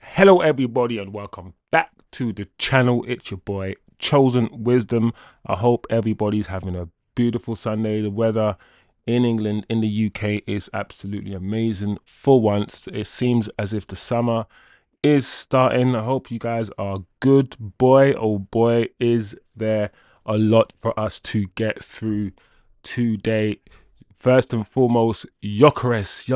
Hello everybody and welcome back to the channel. It's your boy Chosen Wisdom. I hope everybody's having a beautiful Sunday. The weather in England, in the UK, is absolutely amazing. For once, it seems as if the summer is starting. I hope you guys are good. Boy, oh boy, is there a lot for us to get through today. First and foremost, Gyokeres.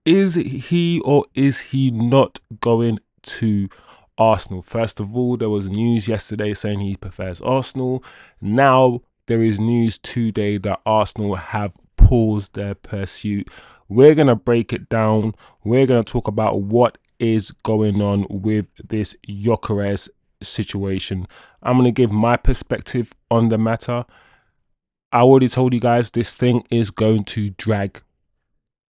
Is he or is he not going to Arsenal? First of all, there was news yesterday saying he prefers Arsenal. Now there is news today that Arsenal have paused their pursuit. We're going to break it down. We're going to talk about what is going on with this Gyokeres situation. I'm going to give my perspective on the matter. I already told you guys this thing is going to drag,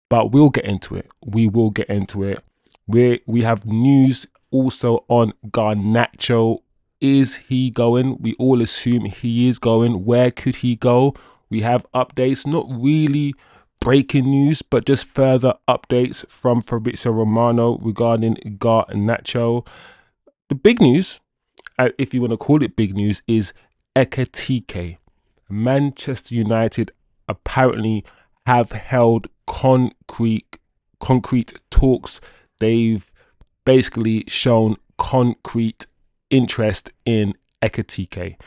but we'll get into it. We will get into it. We have news also on Garnacho. Is he going? We all assume he is going. Where could he go? We have updates, not really breaking news, but just further updates from Fabrizio Romano regarding Garnacho. The big news, if you want to call it big news, is Ekitike. Manchester United apparently have held concrete talks. They've basically shown concrete interest in Ekitike.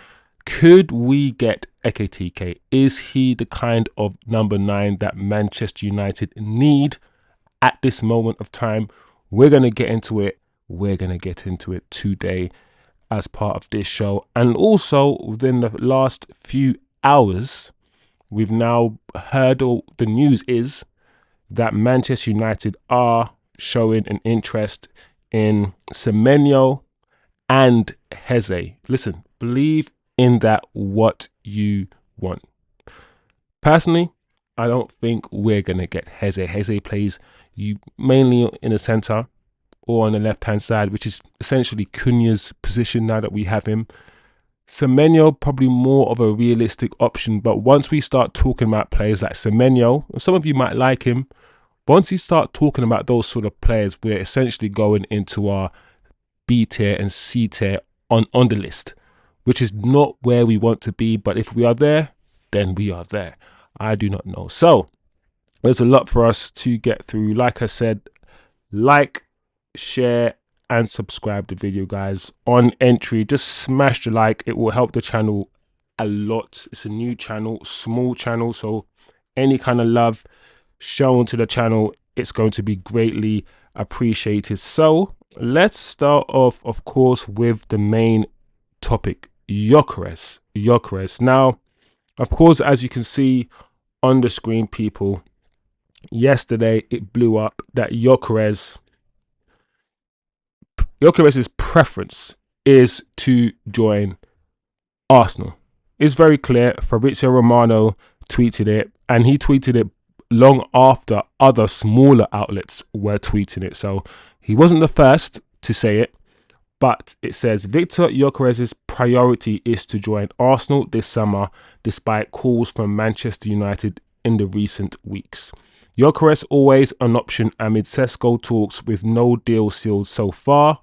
Could we get Ekitike? Is he the kind of number 9 that Manchester United need at this moment of time? We're going to get into it. We're going to get into it today as part of this show. And also within the last few hours, we've now heard, or the news is that Manchester United are showing an interest in Semenyo and Heze. Listen, believe in that what you want. Personally, I don't think we're going to get Heze. Heze plays you mainly in the centre or on the left-hand side, which is essentially Cunha's position now that we have him. Semenyo, probably more of a realistic option, but once we start talking about players like Semenyo, some of you might like him, once you start talking about those sort of players, we're essentially going into our B tier and C tier on the list, which is not where we want to be, but if we are there, then we are there. I do not know. So, there's a lot for us to get through. Like I said, like, share, and subscribe the video, guys. On entry, just smash the like. It will help the channel a lot. It's a new channel, small channel, so any kind of love shown to the channel, it's going to be greatly appreciated. So let's start off, of course, with the main topic, Gyokeres. Now, of course, as you can see on the screen, people, yesterday it blew up that Gyokeres' preference is to join Arsenal. It's very clear. Fabrizio Romano tweeted it, and he tweeted it long after other smaller outlets were tweeting it. So he wasn't the first to say it, but it says Victor Gyokeres' priority is to join Arsenal this summer, despite calls from Manchester United in the recent weeks. Gyokeres always an option amid Sesko talks with no deal sealed so far.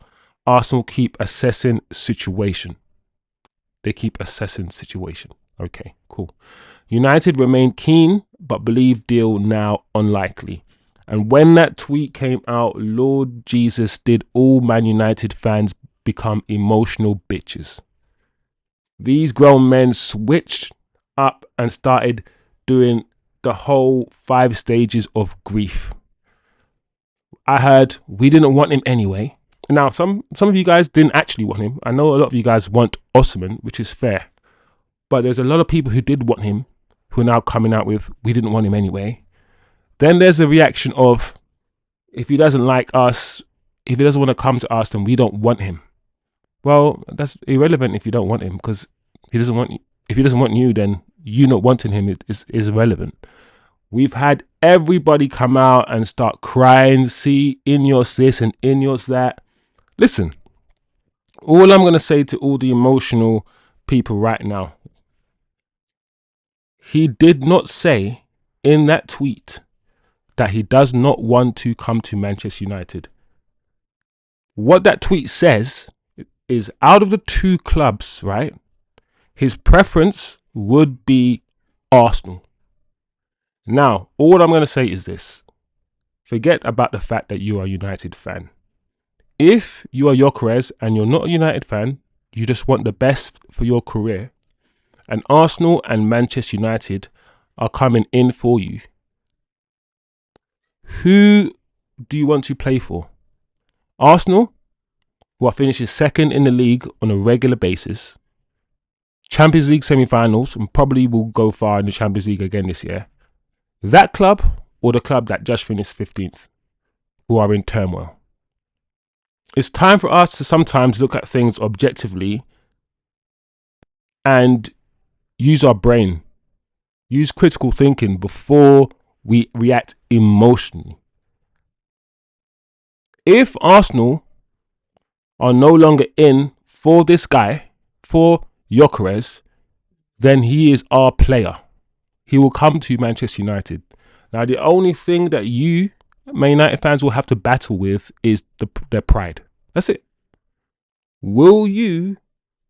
Arsenal keep assessing situation. They keep assessing situation. Okay, cool. United remain keen, but believe deal now unlikely. And when that tweet came out, Lord Jesus, did all Man United fans become emotional bitches. These grown men switched up and started doing the whole 5 stages of grief. I heard we didn't want him anyway. Now, some of you guys didn't actually want him. I know a lot of you guys want Osimhen, which is fair. But there's a lot of people who did want him, who are now coming out with, we didn't want him anyway. Then there's a reaction of, if he doesn't like us, if he doesn't want to come to us, then we don't want him. Well, that's irrelevant if you don't want him, because he doesn't want you. If he doesn't want you, then you not wanting him is irrelevant. We've had everybody come out and start crying, see, in yours this and in yours that. Listen, all I'm going to say to all the emotional people right now, he did not say in that tweet that he does not want to come to Manchester United. What that tweet says is, out of the two clubs, right, his preference would be Arsenal. Now, all I'm going to say is this. Forget about the fact that you are a United fan. If you are Gyokeres and you're not a United fan, you just want the best for your career, and Arsenal and Manchester United are coming in for you, who do you want to play for? Arsenal, who are finishing second in the league on a regular basis, Champions League semi-finals, and probably will go far in the Champions League again this year. That club, or the club that just finished 15th, who are in turmoil. It's time for us to sometimes look at things objectively and use our brain, use critical thinking before we react emotionally. If Arsenal are no longer in for this guy, for Gyokeres, then he is our player. He will come to Manchester United. Now, the only thing that you, Man United fans, will have to battle with is their pride. That's it. Will you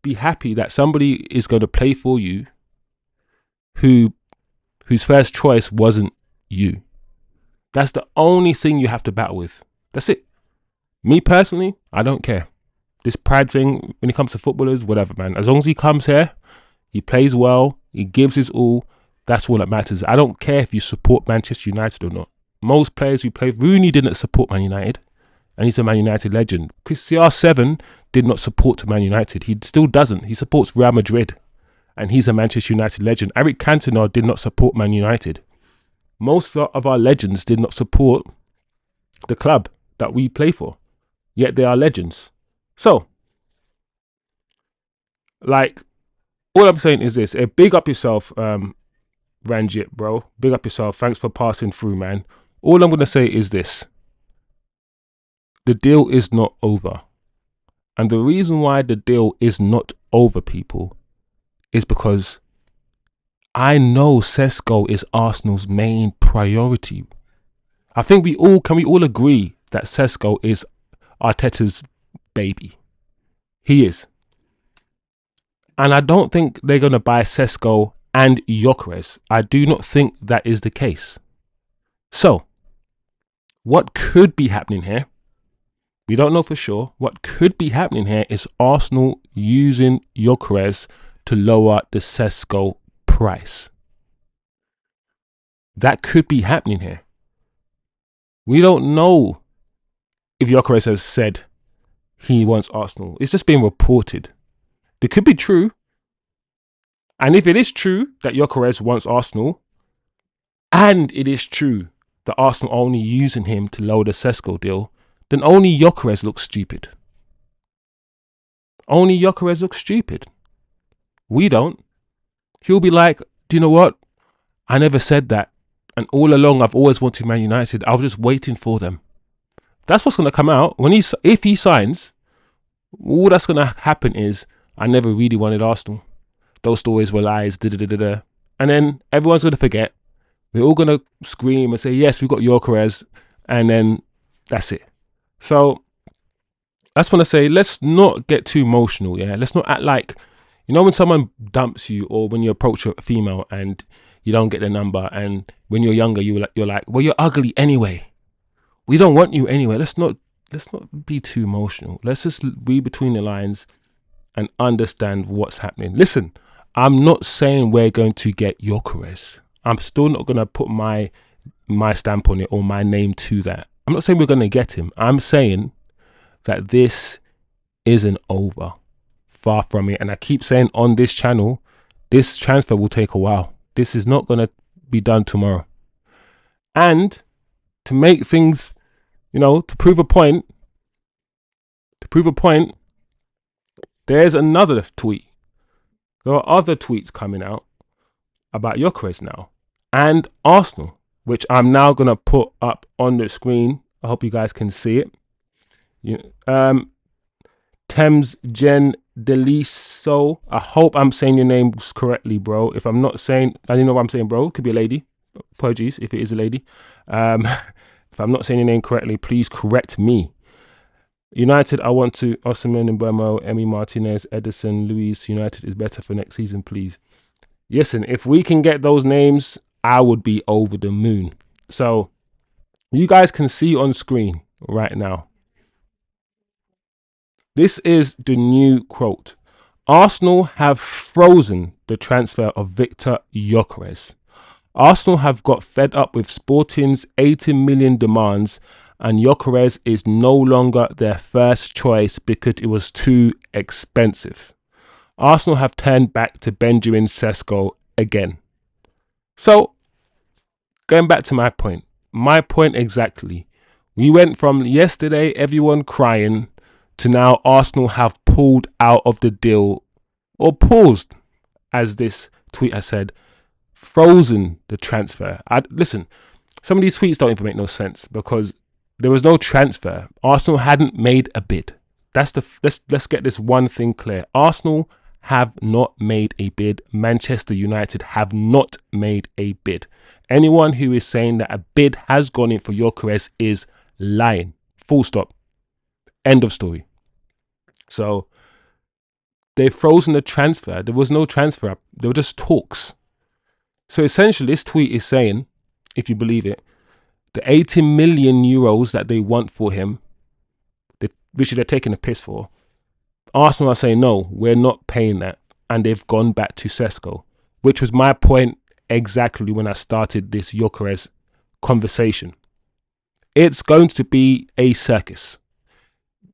be happy that somebody is going to play for you whose first choice wasn't you? That's the only thing you have to battle with. That's it. Me personally, I don't care. This pride thing, when it comes to footballers, whatever, man. As long as he comes here, he plays well, he gives his all, that's all that matters. I don't care if you support Manchester United or not. Most players who play, Rooney didn't support Man United, and he's a Man United legend. CR7 did not support Man United. He still doesn't. He supports Real Madrid, and he's a Manchester United legend. Eric Cantona did not support Man United. Most of our legends did not support the club that we play for, yet they are legends. So, like, all I'm saying is this. Big up yourself, Ranjit, bro. Big up yourself. Thanks for passing through, man. All I'm going to say is this. The deal is not over. And the reason why the deal is not over, people, is because I know Sesko is Arsenal's main priority. I think we all agree that Sesko is Arteta's baby. He is. And I don't think they're going to buy Sesko and Gyokeres. I do not think that is the case. So, what could be happening here? We don't know for sure. What could be happening here is Arsenal using Gyokeres to lower the Sesko price. That could be happening here. We don't know if Gyokeres has said he wants Arsenal. It's just being reported. It could be true. And if it is true that Gyokeres wants Arsenal, and it is true that Arsenal are only using him to lower the Sesko deal, then only Gyokeres looks stupid. Only Gyokeres looks stupid. We don't. He'll be like, do you know what? I never said that. And all along, I've always wanted Man United. I was just waiting for them. That's what's going to come out. If he signs, all that's going to happen is, I never really wanted Arsenal. Those stories were lies. And then everyone's going to forget. We're all going to scream and say, yes, we got Gyokeres. And then that's it. So that's when I say, let's not get too emotional. Yeah, let's not act like, when someone dumps you, or when you approach a female and you don't get the number, and when you're younger, you're like, well, you're ugly anyway. We don't want you anyway. Let's not be too emotional. Let's just read between the lines and understand what's happening. Listen, I'm not saying we're going to get Gyokeres. I'm still not going to put my stamp on it or my name to that. I'm not saying we're going to get him. I'm saying that this isn't over. Far from it. And I keep saying on this channel, this transfer will take a while. This is not going to be done tomorrow. And to make things, to prove a point, there's another tweet. There are other tweets coming out about Gyokeres now and Arsenal, which I'm now going to put up on the screen. I hope you guys can see it. Thames Jen Deliso. I hope I'm saying your names correctly, bro. If I'm not saying, I don't know what I'm saying, bro. It could be a lady. Apologies if it is a lady. If I'm not saying your name correctly, please correct me. United, I want to Osimhen and Mbemo, Emi Martinez, Edison, Luis. United is better for next season, please. Listen, if we can get those names, I would be over the moon. So you guys can see on screen right now. This is the new quote. Arsenal have frozen the transfer of Victor Gyokeres. Arsenal have got fed up with Sporting's 80 million demands, and Gyokeres is no longer their first choice because it was too expensive. Arsenal have turned back to Benjamin Sesko again. So, going back to my point exactly. We went from yesterday, everyone crying, to now Arsenal have pulled out of the deal, or paused, as this tweet has said, frozen the transfer. Listen, some of these tweets don't even make no sense because there was no transfer. Arsenal hadn't made a bid. Let's get this one thing clear. Arsenal have not made a bid. Manchester United have not made a bid. Anyone who is saying that a bid has gone in for Gyokeres is lying. Full stop. End of story. So they've frozen the transfer. There was no transfer. There were just talks. So essentially, this tweet is saying, if you believe it, the 80 million euros that they want for him, which they're taking a piss for, Arsenal are saying, no, we're not paying that. And they've gone back to Sesko, which was my point exactly when I started this Gyokeres conversation. It's going to be a circus.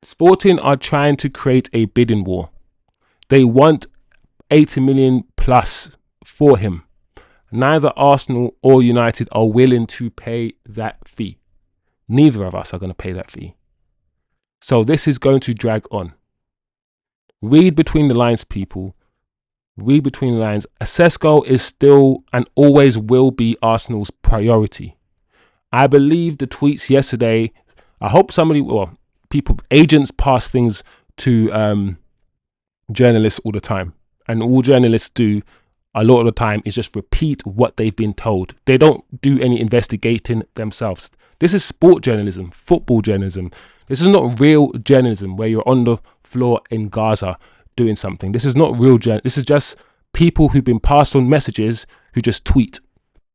Sporting are trying to create a bidding war. They want 80 million plus for him. Neither Arsenal or United are willing to pay that fee. Neither of us are going to pay that fee. So this is going to drag on. Read between the lines, people. Read between the lines. Sesko is still and always will be Arsenal's priority. I believe the tweets yesterday, I hope agents pass things to journalists all the time. And all journalists do a lot of the time is just repeat what they've been told. They don't do any investigating themselves. This is sport journalism, football journalism. This is not real journalism where you're on the floor in Gaza doing something. This is not real journalism. This is just people who've been passed on messages who just tweet.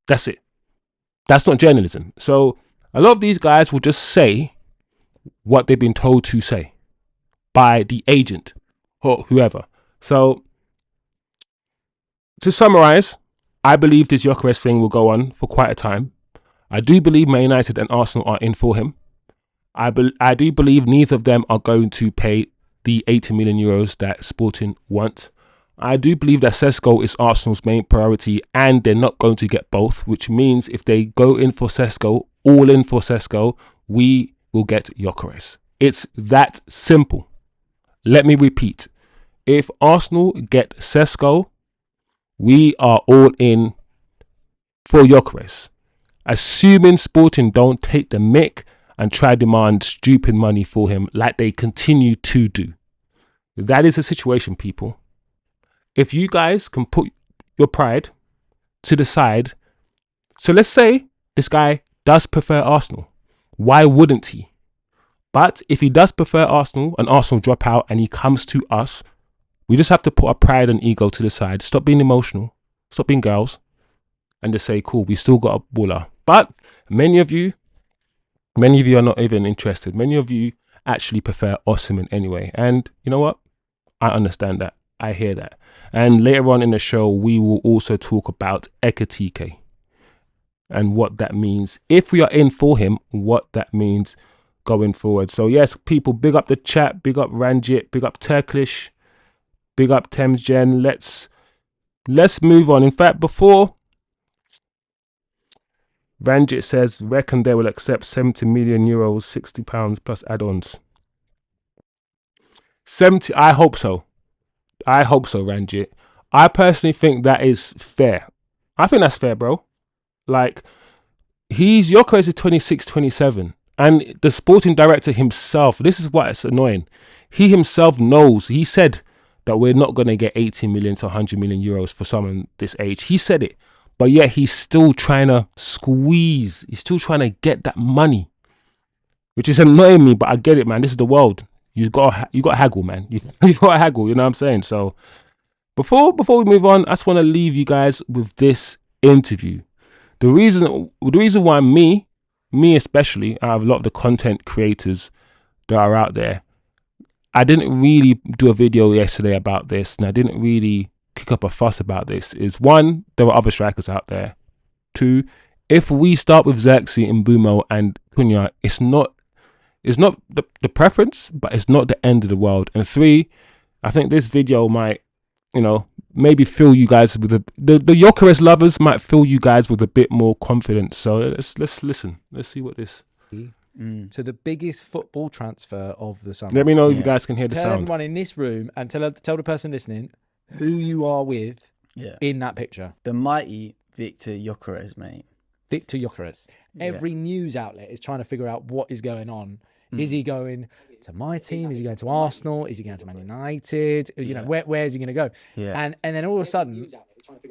That's it. That's not journalism. So a lot of these guys will just say what they've been told to say by the agent or whoever. So to summarize, I believe this Gyokeres thing will go on for quite a time. I do believe ManUnited and Arsenal are in for him. I do believe neither of them are going to pay the 80 million euros that Sporting want. I do believe that Sesko is Arsenal's main priority and they're not going to get both, which means if they go in for Sesko, all in for Sesko, we will get Gyokeres. It's that simple. Let me repeat. If Arsenal get Sesko, we are all in for Gyokeres. Assuming Sporting don't take the mick and try to demand stupid money for him like they continue to do. That is the situation, people. If you guys can put your pride to the side, so let's say this guy does prefer Arsenal. Why wouldn't he? But if he does prefer Arsenal and Arsenal drop out and he comes to us, we just have to put our pride and ego to the side. Stop being emotional. Stop being girls. And just say, cool, we still got a baller. But many of you are not even interested. Many of you actually prefer Osimhen anyway. And you know what? I understand that. I hear that. And later on in the show, we will also talk about Ekitike and what that means. If we are in for him, what that means going forward. So yes, people, big up the chat. Big up Ranjit. Big up Turkish. Big up Thames Gen. Let's move on. In fact, before Ranjit says, reckon they will accept 70 million euros, 60 pounds plus add-ons. 70, I hope so. I hope so, Ranjit. I personally think that is fair. I think that's fair, bro. Like, Gyokeres is 26, 27. And the sporting director himself, this is what's annoying. He himself knows, he said that we're not going to get 80 million to 100 million euros for someone this age. He said it. But yet he's still trying to squeeze. He's still trying to get that money. Which is annoying me, but I get it, man. This is the world. You got to haggle, man. You got to haggle. You know what I'm saying? So before we move on, I just want to leave you guys with this interview. The reason why me especially, out of a lot of the content creators that are out there, I didn't really do a video yesterday about this, and I didn't really kick up a fuss about this. Is one, there are other strikers out there. Two, if we start with Zirkzee and Bumo and Cunha, it's not the preference, but it's not the end of the world. And three, I think this video might, maybe fill you guys with the Gyokeres lovers might fill you guys with a bit more confidence. So let's listen. Let's see what this. To the biggest football transfer of the summer. Let me know if you guys can hear the tell sound. Everyone in this room and tell the person listening who you are with in that picture. The mighty Victor Gyokeres, mate. Victor Gyokeres. Every news outlet is trying to figure out what is going on. Is he going to my team? Is he going to Arsenal? Is he going to ManUnited? Where is he going to go? And then all of a sudden,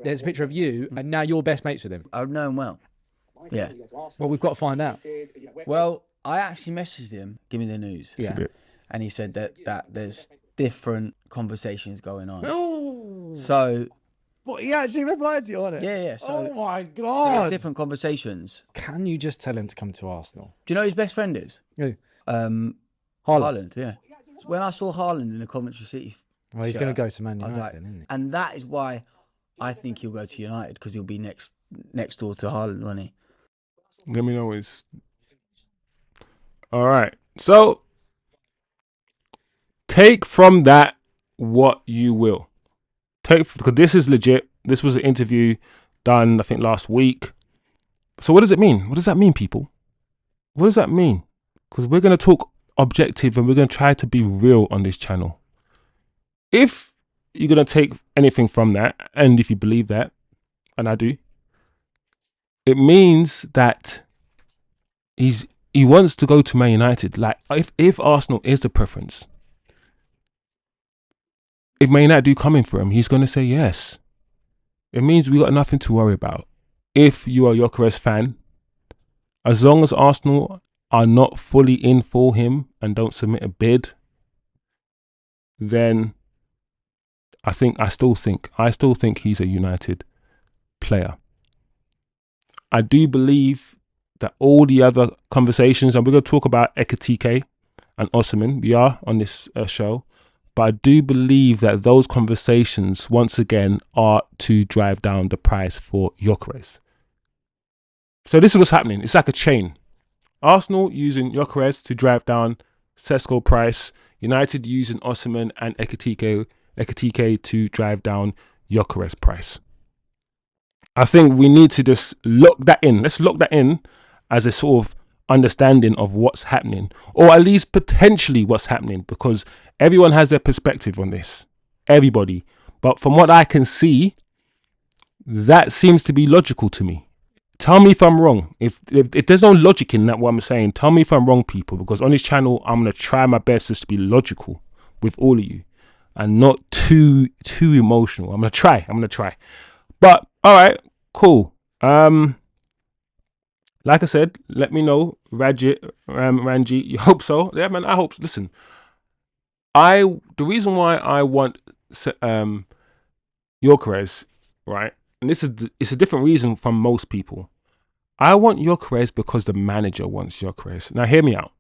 there's a picture of you, and now you're best mates with him. I've known him well. Yeah. Well, we've got to find out. Well, I actually messaged him, give me the news. Yeah. And he said that there's different conversations going on. Oh. So. What, he actually replied to you on it? Yeah. So, oh my so God. there's different conversations. Can you just tell him to come to Arsenal? Do you know who his best friend is? Who? Haaland, yeah. When I saw Haaland in the Coventry City well, he's going to go to Man United, like, isn't he? And that is why I think he'll go to United, because he'll be next door to Haaland, won't he? Let me know it's all right. So take from that what you will. Because this is legit. This was an interview done, I think, last week. So what does it mean? What does that mean, people? What does that mean? Because we're going to talk objective and we're going to try to be real on this channel. If you're going to take anything from that, and if you believe that, and I do, it means that he wants to go to Man United. Like, if Arsenal is the preference, if Man United do come in for him, he's going to say yes. It means we got nothing to worry about. If you are a Gyokeres fan, as long as Arsenal are not fully in for him and don't submit a bid, then I still think he's a United player. I do believe that all the other conversations, and we're going to talk about Ekitike and Osimhen, we are on this show, but I do believe that those conversations, once again, are to drive down the price for Gyokeres. So this is what's happening. It's like a chain. Arsenal using Gyokeres to drive down Sesko price. United using Osimhen and Ekitike to drive down Gyokeres price. I think we need to just lock that in. Let's lock that in as a sort of understanding of what's happening, or at least potentially what's happening, because everyone has their perspective on this. Everybody. But from what I can see, that seems to be logical to me. Tell me if I'm wrong. If there's no logic in that, what I'm saying, tell me if I'm wrong, people, because on this channel, I'm going to try my best just to be logical with all of you and not too emotional. I'm going to try. But, all right, cool. Like I said, let me know, Ranji, you hope so? Yeah, man, I hope. Listen, the reason why I want Gyokeres, right? And it's a different reason from most people. I want Gyokeres because the manager wants Gyokeres. Now, hear me out.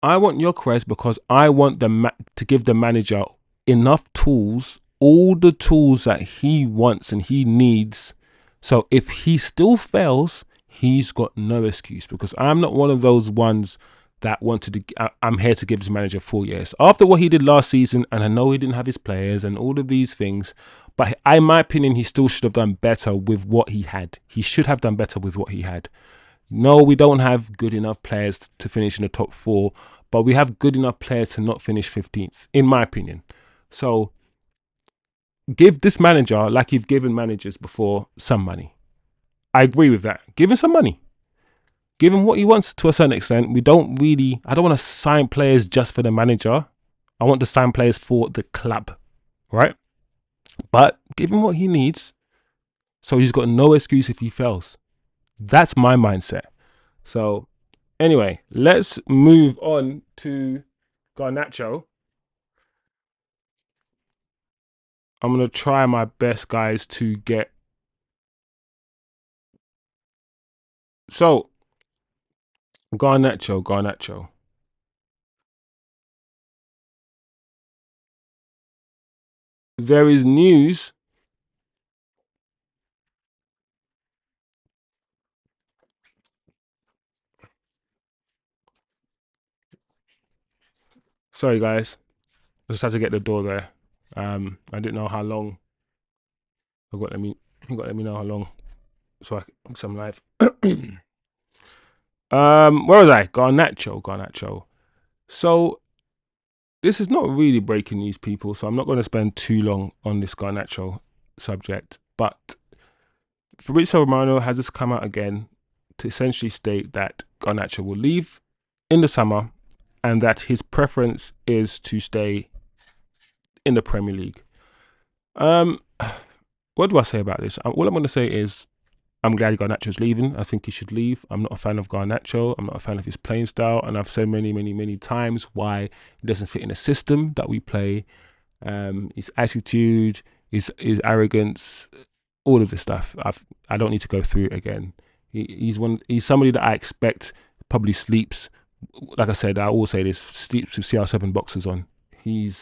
I want Gyokeres because I want to give the manager enough tools, all the tools that he wants and he needs. So if he still fails, he's got no excuse, because I'm not one of those ones that wanted to. I'm here to give his manager 4 years after what he did last season, and I know he didn't have his players and all of these things. But in my opinion, he still should have done better with what he had. He should have done better with what he had. No, we don't have good enough players to finish in the top 4, but we have good enough players to not finish 15th, in my opinion. So give this manager, like you've given managers before, some money. I agree with that. Give him some money. Give him what he wants to a certain extent. I don't want to sign players just for the manager. I want to sign players for the club, right? But give him what he needs, so he's got no excuse if he fails. That's my mindset. So anyway, let's move on to Garnacho. I'm gonna try my best, guys, to get. So, Garnacho. There is news. Sorry, guys. I just had to get the door there. I didn't know how long. I got let me know how long, so I can some live. Where was I? Garnacho. So this is not really breaking news, people. So I'm not going to spend too long on this Garnacho subject. But Fabrizio Romano has just come out again to essentially state that Garnacho will leave in the summer, and that his preference is to stay in the Premier League. What do I say about this? All I'm going to say is I'm glad Garnacho's leaving. I think he should leave. I'm not a fan of Garnacho. I'm not a fan of his playing style. And I've said many times why he doesn't fit in the system that we play. His attitude, his arrogance, all of this stuff. I don't need to go through it again. He's somebody that I expect probably sleeps. Like I said, I always say this, sleeps with CR7 boxers on. He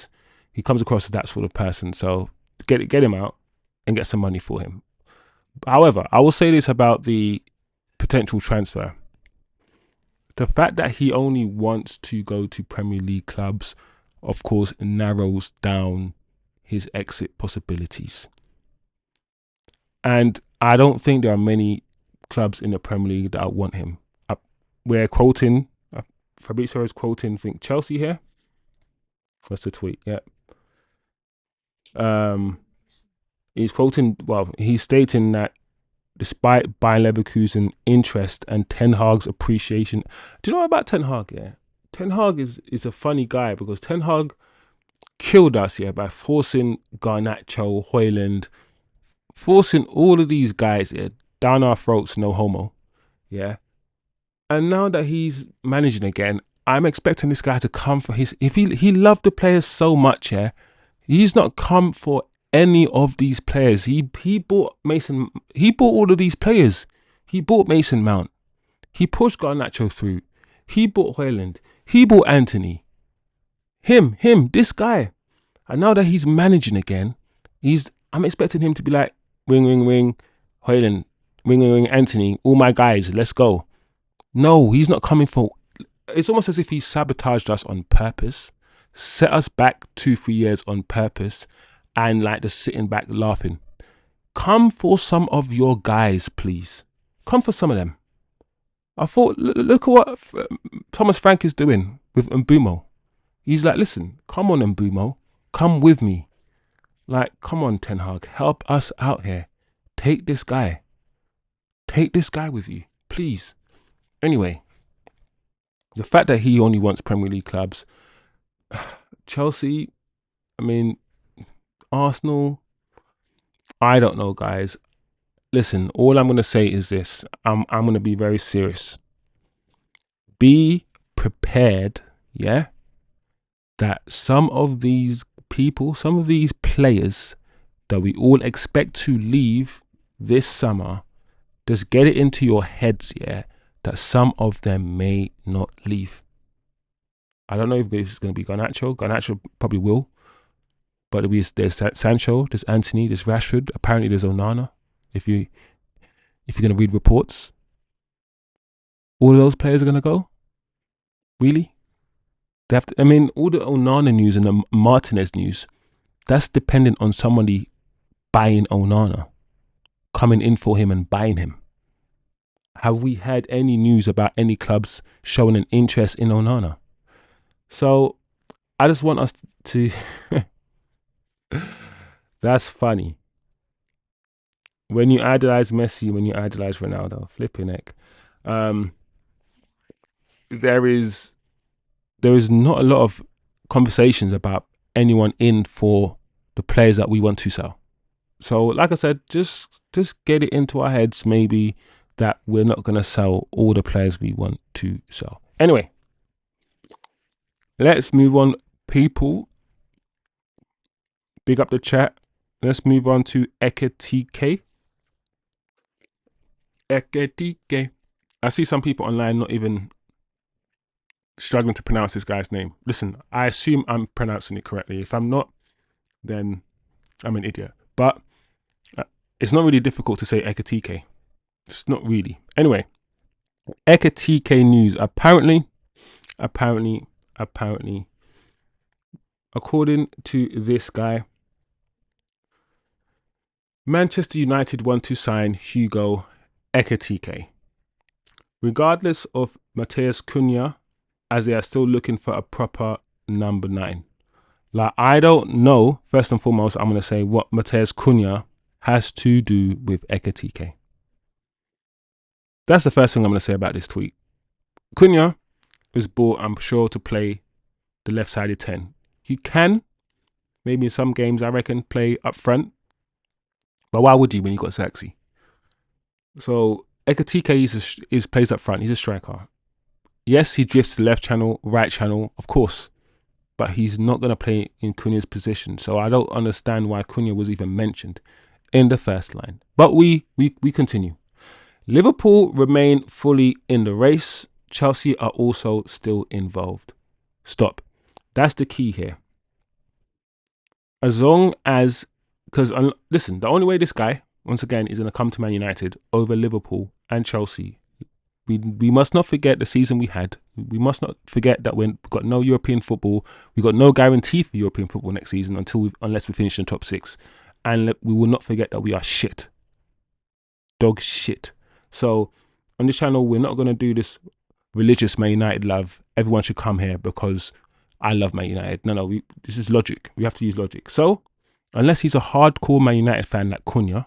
comes across as that sort of person. So get him out and get some money for him. However, I will say this about the potential transfer. The fact that he only wants to go to Premier League clubs, of course, narrows down his exit possibilities. And I don't think there are many clubs in the Premier League that want him. We're quoting, Fabrizio is quoting, I think, Chelsea here. That's the tweet, yeah. He's stating that despite Bayer Leverkusen interest and Ten Hag's appreciation. Do you know about Ten Hag? Yeah, Ten Hag is a funny guy, because Ten Hag killed us by forcing Garnacho, Højlund, forcing all of these guys down our throats, no homo. Yeah, and now that he's managing again, I'm expecting this guy to come for his. If he loved the players so much, he's not come for any of these players. He bought Mason. He bought all of these players. He bought Mason Mount. He pushed Garnacho through. He bought Højlund. He bought Anthony. This guy. And now that he's managing again, I'm expecting him to be like, ring, Højlund, ring, Anthony, all my guys, let's go. No, he's not coming for. It's almost as if he sabotaged us on purpose, set us back 2-3 years on purpose, and like just sitting back laughing. Come for some of your guys, please. Come for some of them. I thought, look at what Thomas Frank is doing with Mbumo. He's like, listen, come on, Mbumo. Come with me. Like, come on, Ten Hag. Help us out here. Take this guy. Take this guy with you, please. Anyway, the fact that he only wants Premier League clubs, Chelsea, Arsenal, I don't know, guys. Listen, all I'm going to say is this. I'm going to be very serious. Be prepared, that some of these people, some of these players that we all expect to leave this summer, just get it into your heads, that some of them may not leave. I don't know if this is going to be Garnacho. Garnacho probably will. But there's Sancho, there's Anthony, there's Rashford. Apparently there's Onana. If you're going to read reports, all of those players are going to go? Really? They have to. All the Onana news and the Martinez news, that's dependent on somebody buying Onana, coming in for him and buying him. Have we had any news about any clubs showing an interest in Onana? So I just want us to. That's funny. When you idolize Messi, when you idolize Ronaldo, flipping heck. There is not a lot of conversations about anyone in for the players that we want to sell. So, like I said, just get it into our heads, maybe, that we're not going to sell all the players we want to sell. Anyway, let's move on, people. Big up the chat. Let's move on to Ekitike. Ekitike. I see some people online not even struggling to pronounce this guy's name. Listen, I assume I'm pronouncing it correctly. If I'm not, then I'm an idiot. But it's not really difficult to say Ekitike. It's not really. Anyway, Ekitike news. Apparently, according to this guy, Manchester United want to sign Hugo Ekitike. Regardless of Matheus Cunha, as they are still looking for a proper number 9. Like, I don't know, first and foremost, I'm going to say what Matheus Cunha has to do with Ekitike. That's the first thing I'm going to say about this tweet. Cunha was bought, I'm sure, to play the left-sided 10. He can, maybe in some games, I reckon, play up front. But why would you when you got Zirkzee? So Ekitike plays up front. He's a striker. Yes, he drifts to left channel, right channel, of course. But he's not going to play in Cunha's position. So I don't understand why Cunha was even mentioned in the first line. But we continue. Liverpool remain fully in the race. Chelsea are also still involved. Stop. That's the key here. As long as, because listen, the only way this guy, once again, is going to come to Man United over Liverpool and Chelsea. We must not forget the season we had. We must not forget that we've got no European football. We've got no guarantee for European football next season unless we finish in the top 6. And we will not forget that we are shit. Dog shit. So on this channel, we're not going to do this religious Man United love. Everyone should come here because I love Man United. No, this is logic. We have to use logic. So unless he's a hardcore Man United fan like Cunha,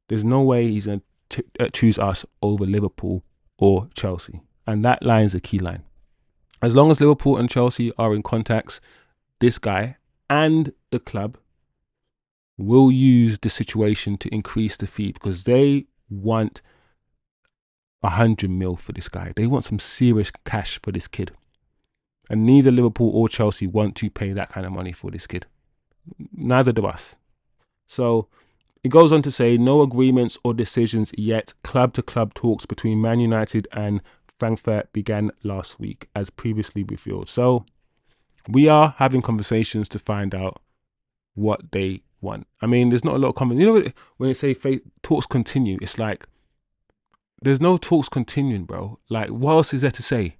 there's no way he's going to choose us over Liverpool or Chelsea. And that line is a key line. As long as Liverpool and Chelsea are in contacts, this guy and the club will use the situation to increase the fee because they want 100 mil for this guy. They want some serious cash for this kid. And neither Liverpool or Chelsea want to pay that kind of money for this kid. Neither do us. So it goes on to say, no agreements or decisions yet. Club-to-club talks between Man United and Frankfurt began last week, as previously revealed. So we are having conversations to find out what they want. I mean, there's not a lot of conversation. You know, when they say talks continue, it's like, there's no talks continuing, bro. Like, what else is there to say?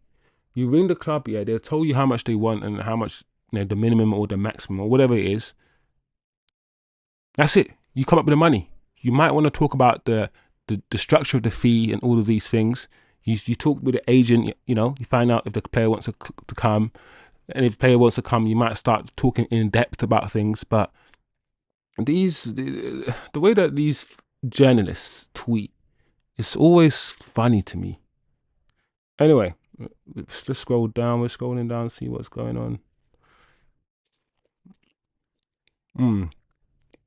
You ring the club, yeah, they'll tell you how much they want and how much, the minimum or the maximum or whatever it is. That's it. You come up with the money. You might want to talk about the structure of the fee and all of these things. You talk with the agent, you find out if the player wants to come. And if the player wants to come, you might start talking in depth about things. But the way that these journalists tweet, it's always funny to me. Anyway, let's scroll down. We're scrolling down, see what's going on.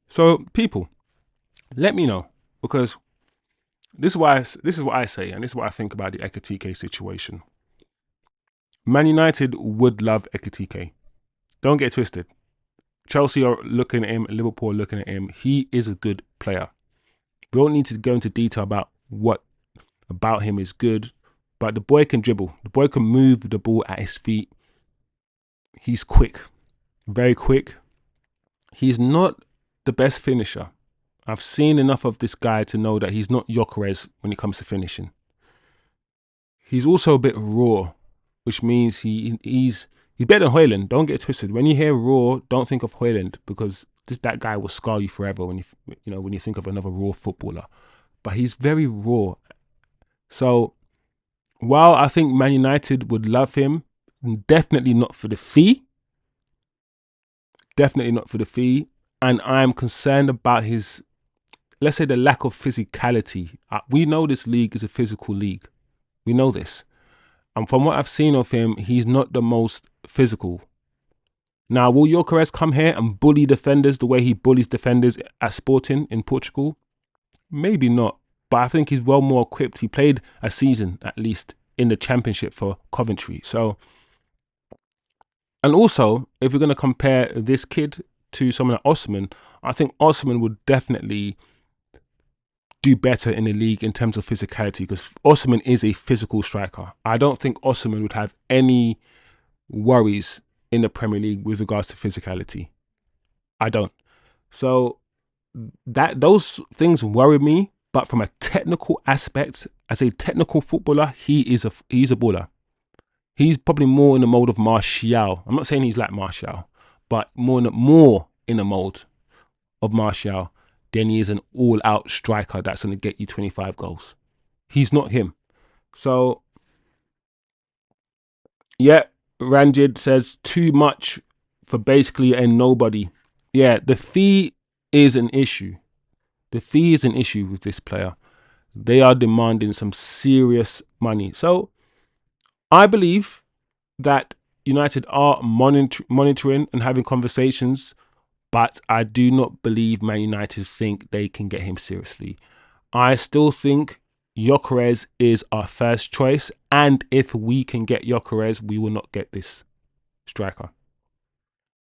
So people, let me know, because this is what I say, and this is what I think about the Ekitike situation. Man United would love Ekitike. Don't get twisted. Chelsea are looking at him, Liverpool are looking at him. He is a good player. We don't need to go into detail about what about him is good, but the boy can dribble. The boy can move the ball at his feet. He's quick, very quick. He's not the best finisher. I've seen enough of this guy to know that he's not Gyokeres when it comes to finishing. He's also a bit raw, which means he's better than Højlund. Don't get twisted. When you hear raw, don't think of Højlund, because that guy will scar you forever when you think of another raw footballer. But he's very raw. So while I think Man United would love him, definitely not for the fee. Definitely not for the fee. And I'm concerned about his, let's say, the lack of physicality. We know this league is a physical league. We know this. And from what I've seen of him, he's not the most physical. Now, will Gyokeres come here and bully defenders the way he bullies defenders at Sporting in Portugal? Maybe not. But I think he's well more equipped. He played a season, at least, in the Championship for Coventry. So And also, if we're going to compare this kid to someone like Osimhen, I think Osimhen would definitely do better in the league in terms of physicality, because Osimhen is a physical striker. I don't think Osimhen would have any worries in the Premier League with regards to physicality. I don't. So that those things worry me, but from a technical aspect, as a technical footballer, he's a baller. He's probably more in the mold of Martial. I'm not saying he's like Martial, but more in the mold of Martial than he is an all-out striker that's going to get you 25 goals. He's not him. So, yeah, Ranjid says too much for basically a nobody. Yeah, the fee is an issue. The fee is an issue with this player. They are demanding some serious money. So, I believe that United are monitoring and having conversations, but I do not believe Man United think they can get him seriously. I still think Gyokeres is our first choice, and if we can get Gyokeres, we will not get this striker.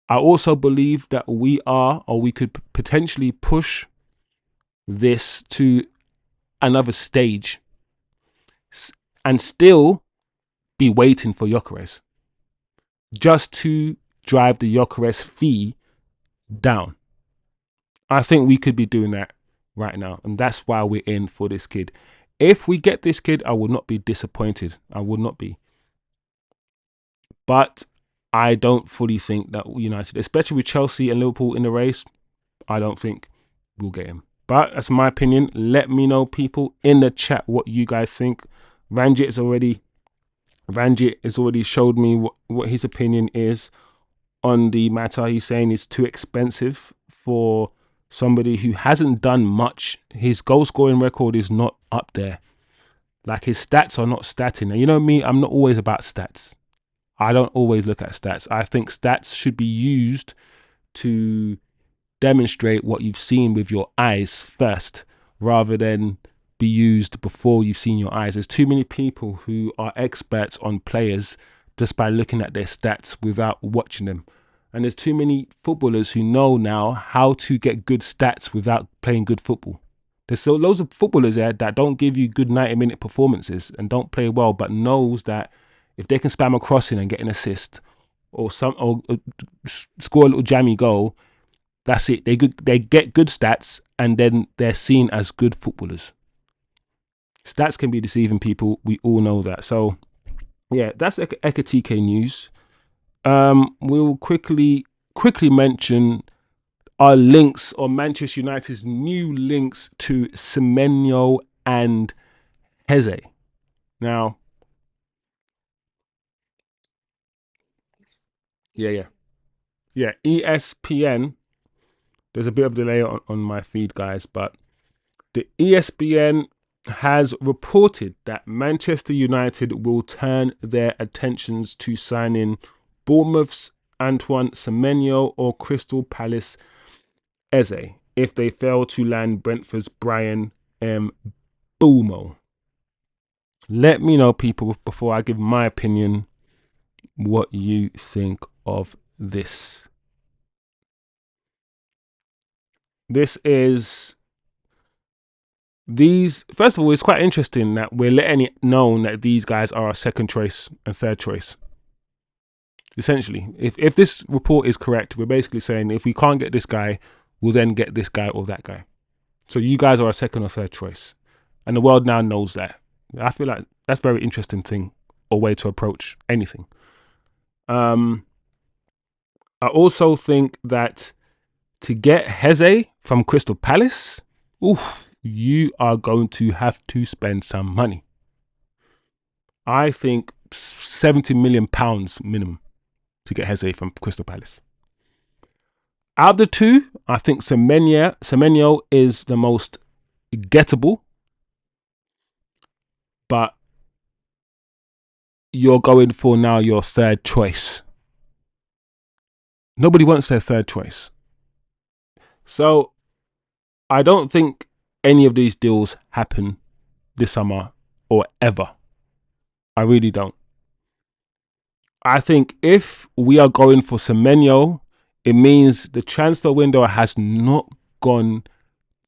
I also believe that we could potentially push this to another stage and still be waiting for Gyokeres, just to drive the Gyokeres fee down. I think we could be doing that right now, and that's why we're in for this kid. If we get this kid, I will not be disappointed. I will not be. But I don't fully think that United, especially with Chelsea and Liverpool in the race, I don't think we'll get him. But that's my opinion. Let me know, people, in the chat what you guys think. Ranjit has already showed me what his opinion is on the matter. He's saying it's too expensive for somebody who hasn't done much. His goal scoring record is not up there. Like, his stats are not statting. And you know me, I'm not always about stats. I don't always look at stats. I think stats should be used to demonstrate what you've seen with your eyes first, rather than be used before you've seen your eyes. There's too many people who are experts on players just by looking at their stats without watching them. And there's too many footballers who know now how to get good stats without playing good football. There's so loads of footballers there that don't give you good 90-minute performances and don't play well, but knows that if they can spam a crossing and get an assist or score a little jammy goal, that's it. They get good stats, and then they're seen as good footballers. Stats can be deceiving, people. We all know that. So, yeah, that's Ekitike news. We'll quickly mention our links, or Manchester United's new links to Semenyo and Heze. Now, yeah, ESPN. There's a bit of delay on my feed, guys, but the ESPN has reported that Manchester United will turn their attentions to signing Bournemouth's Antoine Semenyo or Crystal Palace Eze if they fail to land Brentford's Brian Mbeumo. Let me know, people, before I give my opinion, what you think of this. First of all, it's quite interesting that we're letting it known that these guys are our second choice and third choice. Essentially, if this report is correct, we're basically saying if we can't get this guy, we'll then get this guy or that guy. So you guys are our second or third choice. And the world now knows that. I feel like that's a very interesting thing, or way to approach anything. I also think that to get Heze from Crystal Palace, you are going to have to spend some money. I think £70 million minimum to get Heze from Crystal Palace. Out of the two, I think Semenyo is the most gettable, but you're going for now your third choice. Nobody wants their third choice. So I don't think any of these deals happen this summer or ever. I really don't. I think if we are going for Semenyo, it means the transfer window has not gone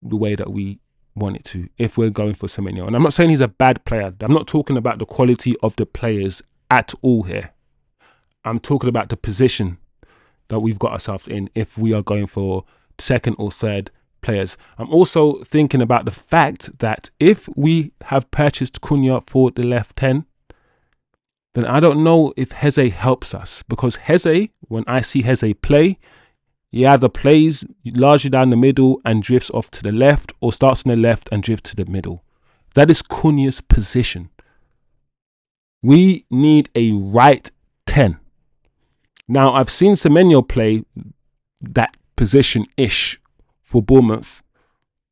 the way that we want it to. If we're going for Semenyo, and I'm not saying he's a bad player. I'm not talking about the quality of the players at all here. I'm talking about the position that we've got ourselves in if we are going for second or third players. I'm also thinking about the fact that if we have purchased Cunha for the left 10, then I don't know if Heze helps us, because Heze, when I see Heze play, he either plays largely down the middle and drifts off to the left, or starts on the left and drifts to the middle. That is Cunha's position. We need a right 10. Now, I've seen Semenyo play that position-ish for Bournemouth,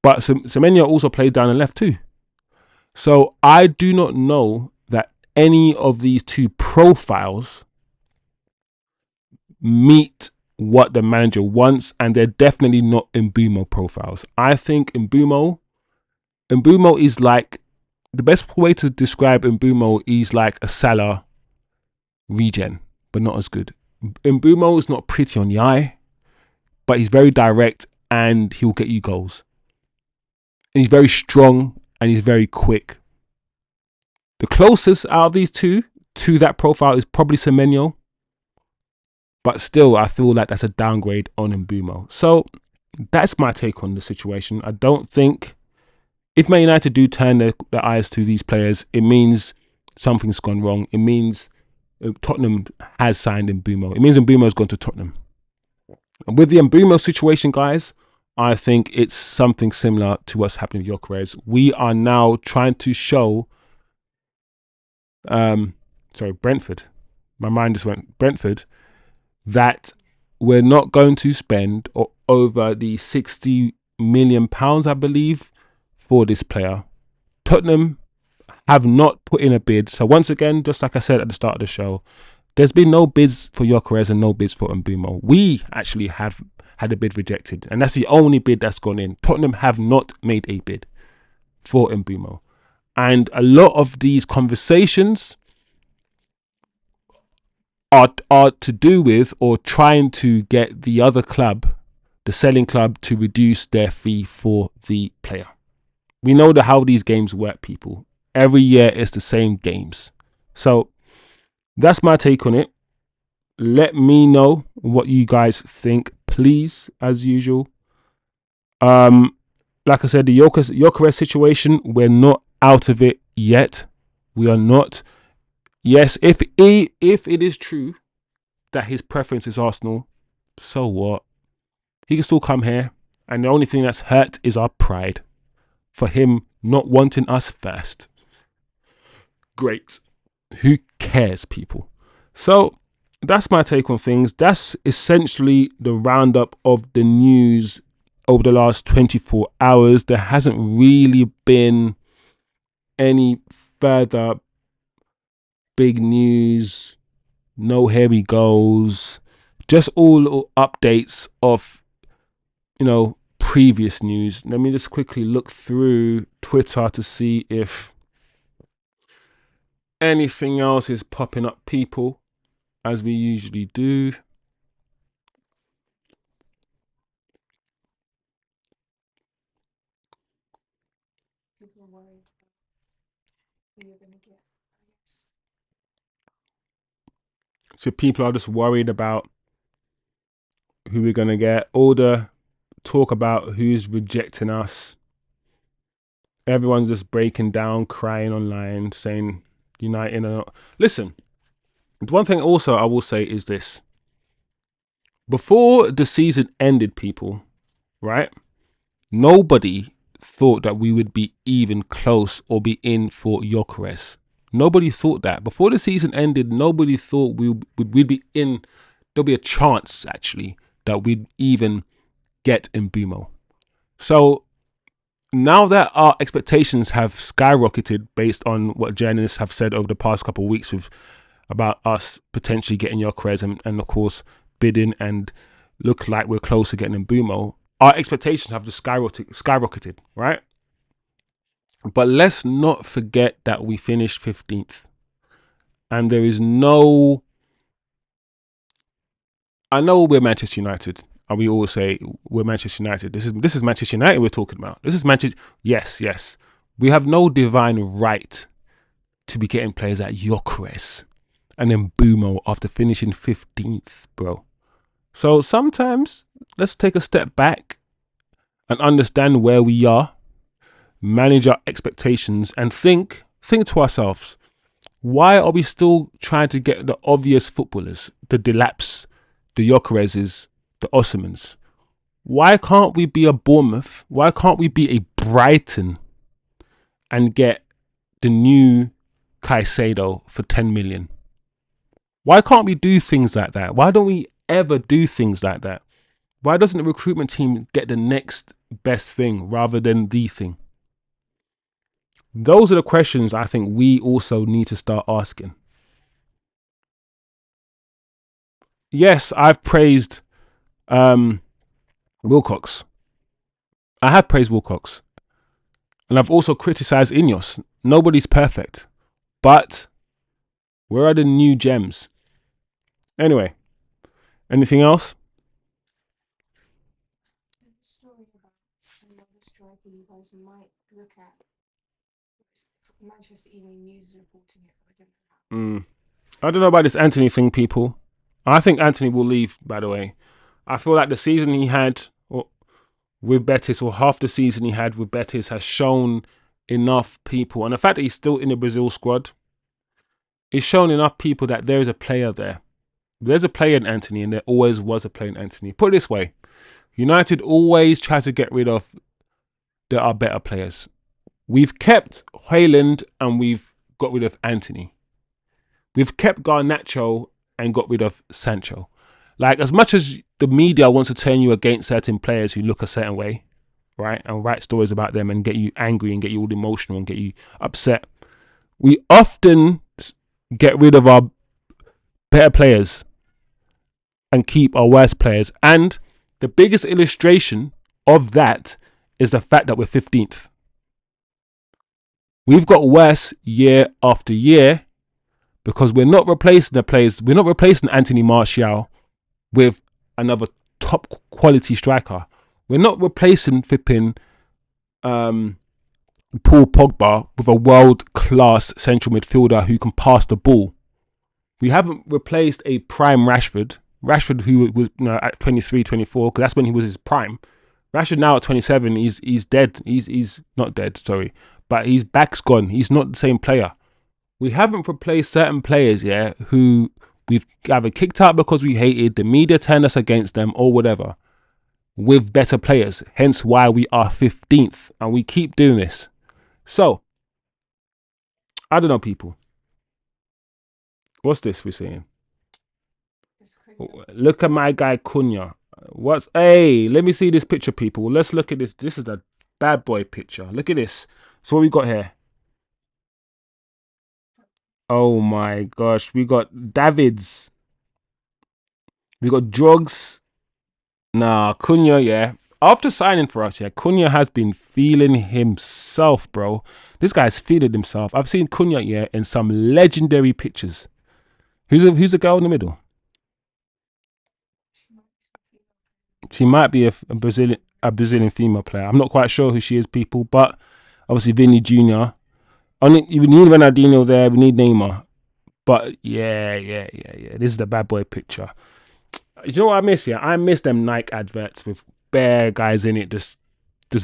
but Semenyo also plays down the left too. So I do not know that any of these two profiles meet what the manager wants, and they're definitely not Mbeumo profiles. I think Mbeumo is like, the best way to describe Mbeumo is like a Salah regen, but not as good. Mbeumo is not pretty on the eye, but he's very direct and he'll get you goals. And he's very strong and he's very quick. The closest out of these two to that profile is probably Semenyo, but still I feel like that's a downgrade on Mbeumo. So that's my take on the situation. I don't think, if Man United do turn their eyes to these players, it means something's gone wrong. It means Tottenham has signed Mbeumo. It means Mbeumo has gone to Tottenham. And with the Mbeumo situation, guys, I think it's something similar to what's happening with Gyokeres. We are now trying to show, Brentford. My mind just went Brentford, that we're not going to spend over the £60 million, I believe, for this player. Tottenham have not put in a bid. So once again, just like I said at the start of the show, there's been no bids for Gyokeres and no bids for Mbeumo. We actually have had a bid rejected, and that's the only bid that's gone in. Tottenham have not made a bid for Mbeumo. And a lot of these conversations are to do with, or trying to get the other club, the selling club, to reduce their fee for the player. We know how these games work, people. Every year it's the same games. So that's my take on it. Let me know what you guys think, please, as usual. Like I said, the Gyokeres situation, we're not out of it yet. We are not. Yes, if it is true that his preference is Arsenal, so what? He can still come here, and the only thing that's hurt is our pride for him not wanting us first. Great. Who cares, people? So that's my take on things. That's essentially the roundup of the news over the last 24 hours. There hasn't really been any further big news. No here he goes. Just all little updates of, previous news. Let me just quickly look through Twitter to see if anything else is popping up, people, as we usually do. So people are just worried about who we're going to get. All the talk about who's rejecting us. Everyone's just breaking down, crying online, saying United are not. Listen, the one thing also I will say is this. Before the season ended, people, right? Nobody thought that we would be even close or be in for Gyokeres. Nobody thought that. Before the season ended, nobody thought we'd be in. There'll be a chance, actually, that we'd even get Mbeumo. So now that our expectations have skyrocketed based on what journalists have said over the past couple of weeks about us potentially getting Gyokeres and of course bidding, and look like we're close to getting Mbeumo, our expectations have just skyrocketed, right? But let's not forget that we finished 15th. And there is no I know we're Manchester United, and we always say we're Manchester United. This is Manchester United we're talking about. This is Manchester. Yes. We have no divine right to be getting players like Gyokeres and then Bumo after finishing 15th, bro. So sometimes let's take a step back and understand where we are, manage our expectations, and think to ourselves, why are we still trying to get the obvious footballers, the Delaps, the Gyokereses, the Osimhens? Why can't we be a Bournemouth? Why can't we be a Brighton and get the new Caicedo for 10 million? Why can't we do things like that? Why don't we ever do things like that? Why doesn't the recruitment team get the next best thing rather than the thing? Those are the questions I think we also need to start asking. Yes, I've praised Wilcox. I have praised Wilcox. And I've also criticised Ineos. Nobody's perfect. But where are the new gems? Anyway, anything else? Story about another striker you guys might look at. Manchester Evening News is reporting it. I don't know about this Anthony thing, people. I think Anthony will leave, by the way. I feel like the season he had with Betis, or half the season he had with Betis, has shown enough people. And the fact that he's still in the Brazil squad, it's shown enough people that there is a player there. There's a player in Anthony, and there always was a player in Anthony. Put it this way, United always try to get rid of our better players. We've kept Haaland and we've got rid of Anthony. We've kept Garnacho and got rid of Sancho. Like, as much as the media wants to turn you against certain players who look a certain way, right, and write stories about them and get you angry and get you all emotional and get you upset, we often get rid of our better players and keep our worst players. And the biggest illustration of that is the fact that we're 15th. We've got worse year after year because we're not replacing the players. We're not replacing Anthony Martial with another top quality striker. We're not replacing flipping Paul Pogba with a world class central midfielder who can pass the ball. We haven't replaced a prime Rashford, who was at 23, 24, because that's when he was his prime. Rashford now at 27, he's dead. He's not dead, sorry, but his back's gone. He's not the same player. We haven't replaced certain players, who we've either kicked out because we hated, the media turned us against them or whatever, with better players. Hence why we are 15th, and we keep doing this. So, I don't know, people. What's this we're saying? Look at my guy Cunha. Hey, let me see this picture, people. Let's look at this. This is the bad boy picture. Look at this. So what we got here? Oh my gosh. We got Davids. We got Drugs. Nah, Cunha, After signing for us, Cunha has been feeling himself, bro. This guy's feeling himself. I've seen Cunha, in some legendary pictures. Who's the girl in the middle? She might be a Brazilian female player. I'm not quite sure who she is, people, but obviously Vinny Jr. We need Ronaldinho there. We need Neymar. But yeah. This is the bad boy picture. You know what I miss? I miss them Nike adverts with bare guys in it just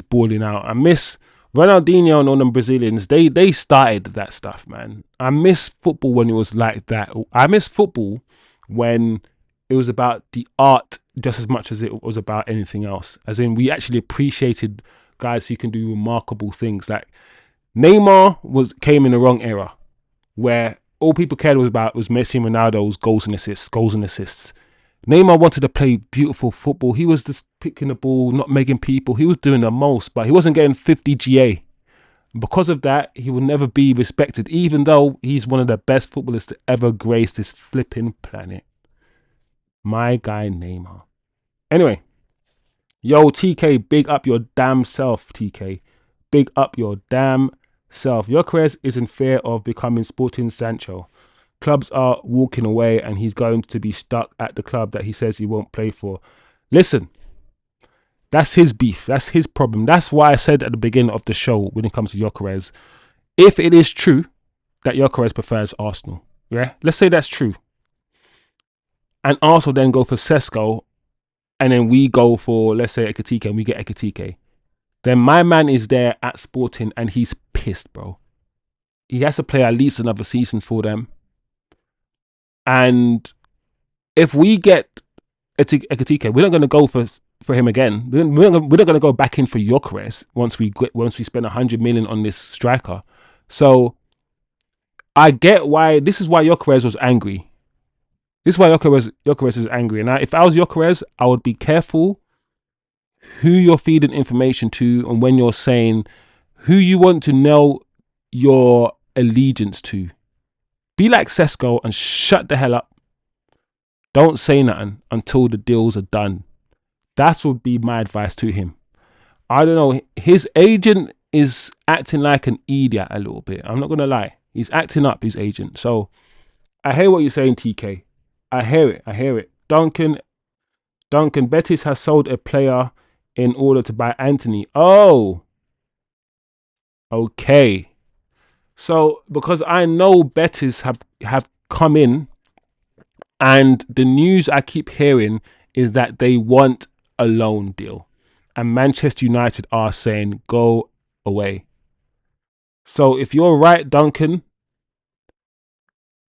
balling out. I miss Ronaldinho and all them Brazilians. They started that stuff, man. I miss football when it was like that. I miss football when it was about the art just as much as it was about anything else. As in, we actually appreciated guys who can do remarkable things. Like Neymar came in the wrong era, where all people cared about was Messi and Ronaldo's goals and assists. Neymar wanted to play beautiful football. He was just picking the ball, not making people. He was doing the most, but he wasn't getting 50 GA. Because of that, he will never be respected, even though he's one of the best footballers to ever grace this flipping planet. My guy Neymar. Anyway, yo, TK, big up your damn self, TK. Big up your damn self. Gyokeres is in fear of becoming Sporting Sancho. Clubs are walking away and he's going to be stuck at the club that he says he won't play for. Listen, that's his beef. That's his problem. That's why I said at the beginning of the show when it comes to Gyokeres, if it is true that Gyokeres prefers Arsenal, yeah, let's say that's true, and Arsenal then go for Sesko, and then we go for, let's say, Ekitike, and we get Ekitike, then my man is there at Sporting and he's pissed, bro. He has to play at least another season for them. And if we get Ekitike, we're not going to go for him again. We're not going to go back in for Gyokeres once we spend 100 million on this striker. So I get why. This is why Gyokeres was angry. This is why Gyokeres is angry. And if I was Gyokeres, I would be careful who you're feeding information to and when you're saying who you want to know your allegiance to. Be like Sesko and shut the hell up. Don't say nothing until the deals are done. That would be my advice to him. I don't know. His agent is acting like an idiot a little bit. I'm not going to lie. He's acting up, his agent. So I hear what you're saying, TK. I hear it. Duncan, Betis has sold a player in order to buy Anthony. Oh, okay. So because I know Betis have come in, and the news I keep hearing is that they want a loan deal, and Manchester United are saying go away. So if you're right, Duncan,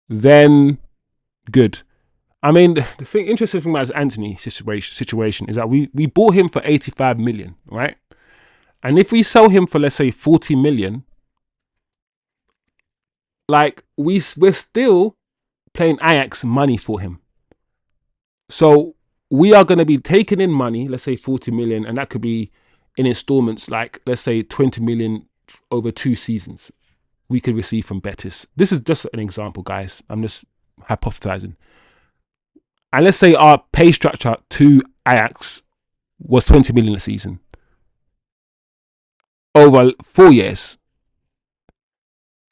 then good. I mean, the interesting thing about this Anthony situation is that we bought him for 85 million, right? And if we sell him for, let's say, 40 million, like we're still paying Ajax money for him. So we are going to be taking in money, let's say 40 million, and that could be in installments, like let's say 20 million over 2 seasons we could receive from Betis. This is just an example, guys. I'm just hypothesizing. And let's say our pay structure to Ajax was 20 million a season over 4 years.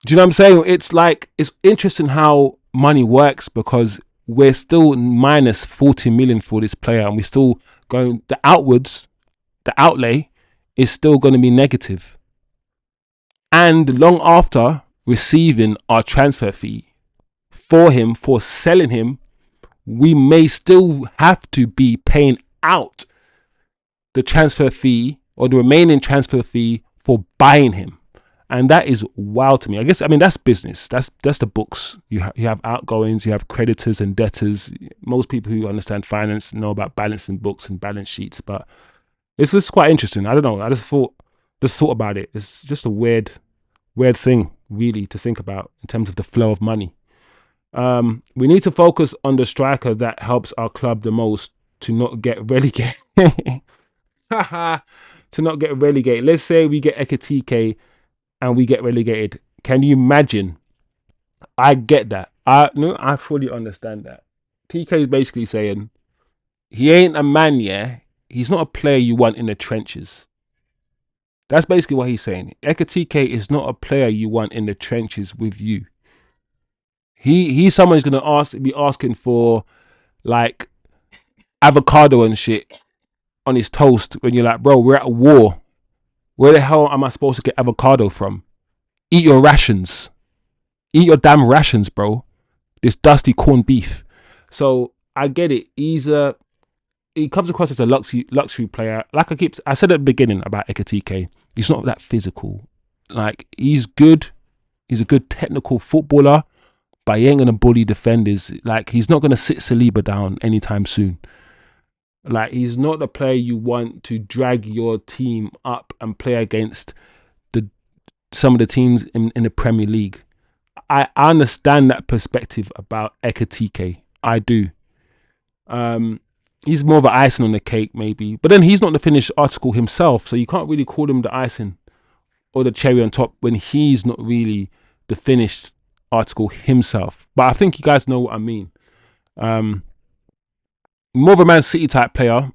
Do you know what I'm saying? It's like, it's interesting how money works, because we're still minus 40 million for this player, and we're still going, the outlay is still going to be negative. And long after receiving our transfer fee for him, for selling him, we may still have to be paying out the transfer fee or the remaining transfer fee for buying him. And that is wild to me. I mean, that's business. That's the books. You have outgoings, you have creditors and debtors. Most people who understand finance know about balancing books and balance sheets. But it's just quite interesting. I don't know. I just thought about it. It's just a weird thing, really, to think about in terms of the flow of money. We need to focus on the striker that helps our club the most to not get relegated. To not get relegated. Let's say we get Ekitike and we get relegated. Can you imagine? I get that. I fully understand that. PK is basically saying he ain't a man, yeah. He's not a player you want in the trenches. That's basically what he's saying. Ekitike is not a player you want in the trenches with you. He's someone who's gonna be asking for like avocado and shit on his toast when you're like, bro, we're at war. Where the hell am I supposed to get avocado from? Eat your rations. Eat your damn rations, bro. This dusty corned beef. So I get it. He comes across as a luxury player. Like I said at the beginning about Ekitike, he's not that physical. Like, he's good. He's a good technical footballer, but he ain't gonna bully defenders. Like, he's not gonna sit Saliba down anytime soon. Like, he's not the player you want to drag your team up and play against some of the teams in the Premier League. I understand that perspective about Ekitike. I do. He's more of an icing on the cake, maybe. But then he's not the finished article himself, so you can't really call him the icing or the cherry on top when he's not really the finished article himself. But I think you guys know what I mean. More of a Man City type player.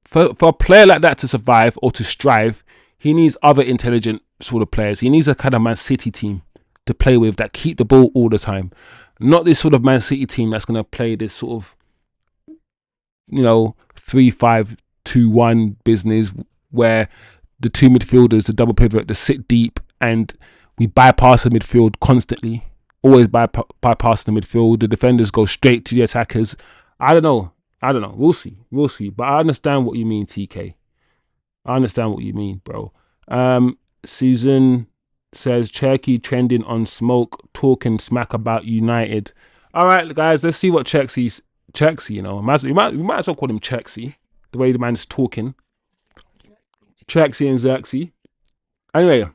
For a player like that to survive or to strive, he needs other intelligent sort of players. He needs a kind of Man City team to play with, that keep the ball all the time. Not this sort of Man City team that's going to play this sort of, 3-5-2-1 business where the two midfielders, the double pivot, they sit deep and we bypass the midfield constantly. Always bypass the midfield. The defenders go straight to the attackers. I don't know. We'll see. But I understand what you mean, TK. I understand what you mean, bro. Susan says Cherky trending on smoke, talking smack about United. All right, guys, let's see what Cherky, we might as well call him Cherky, the way the man's talking. Cherky and Zirkzee. Anyway,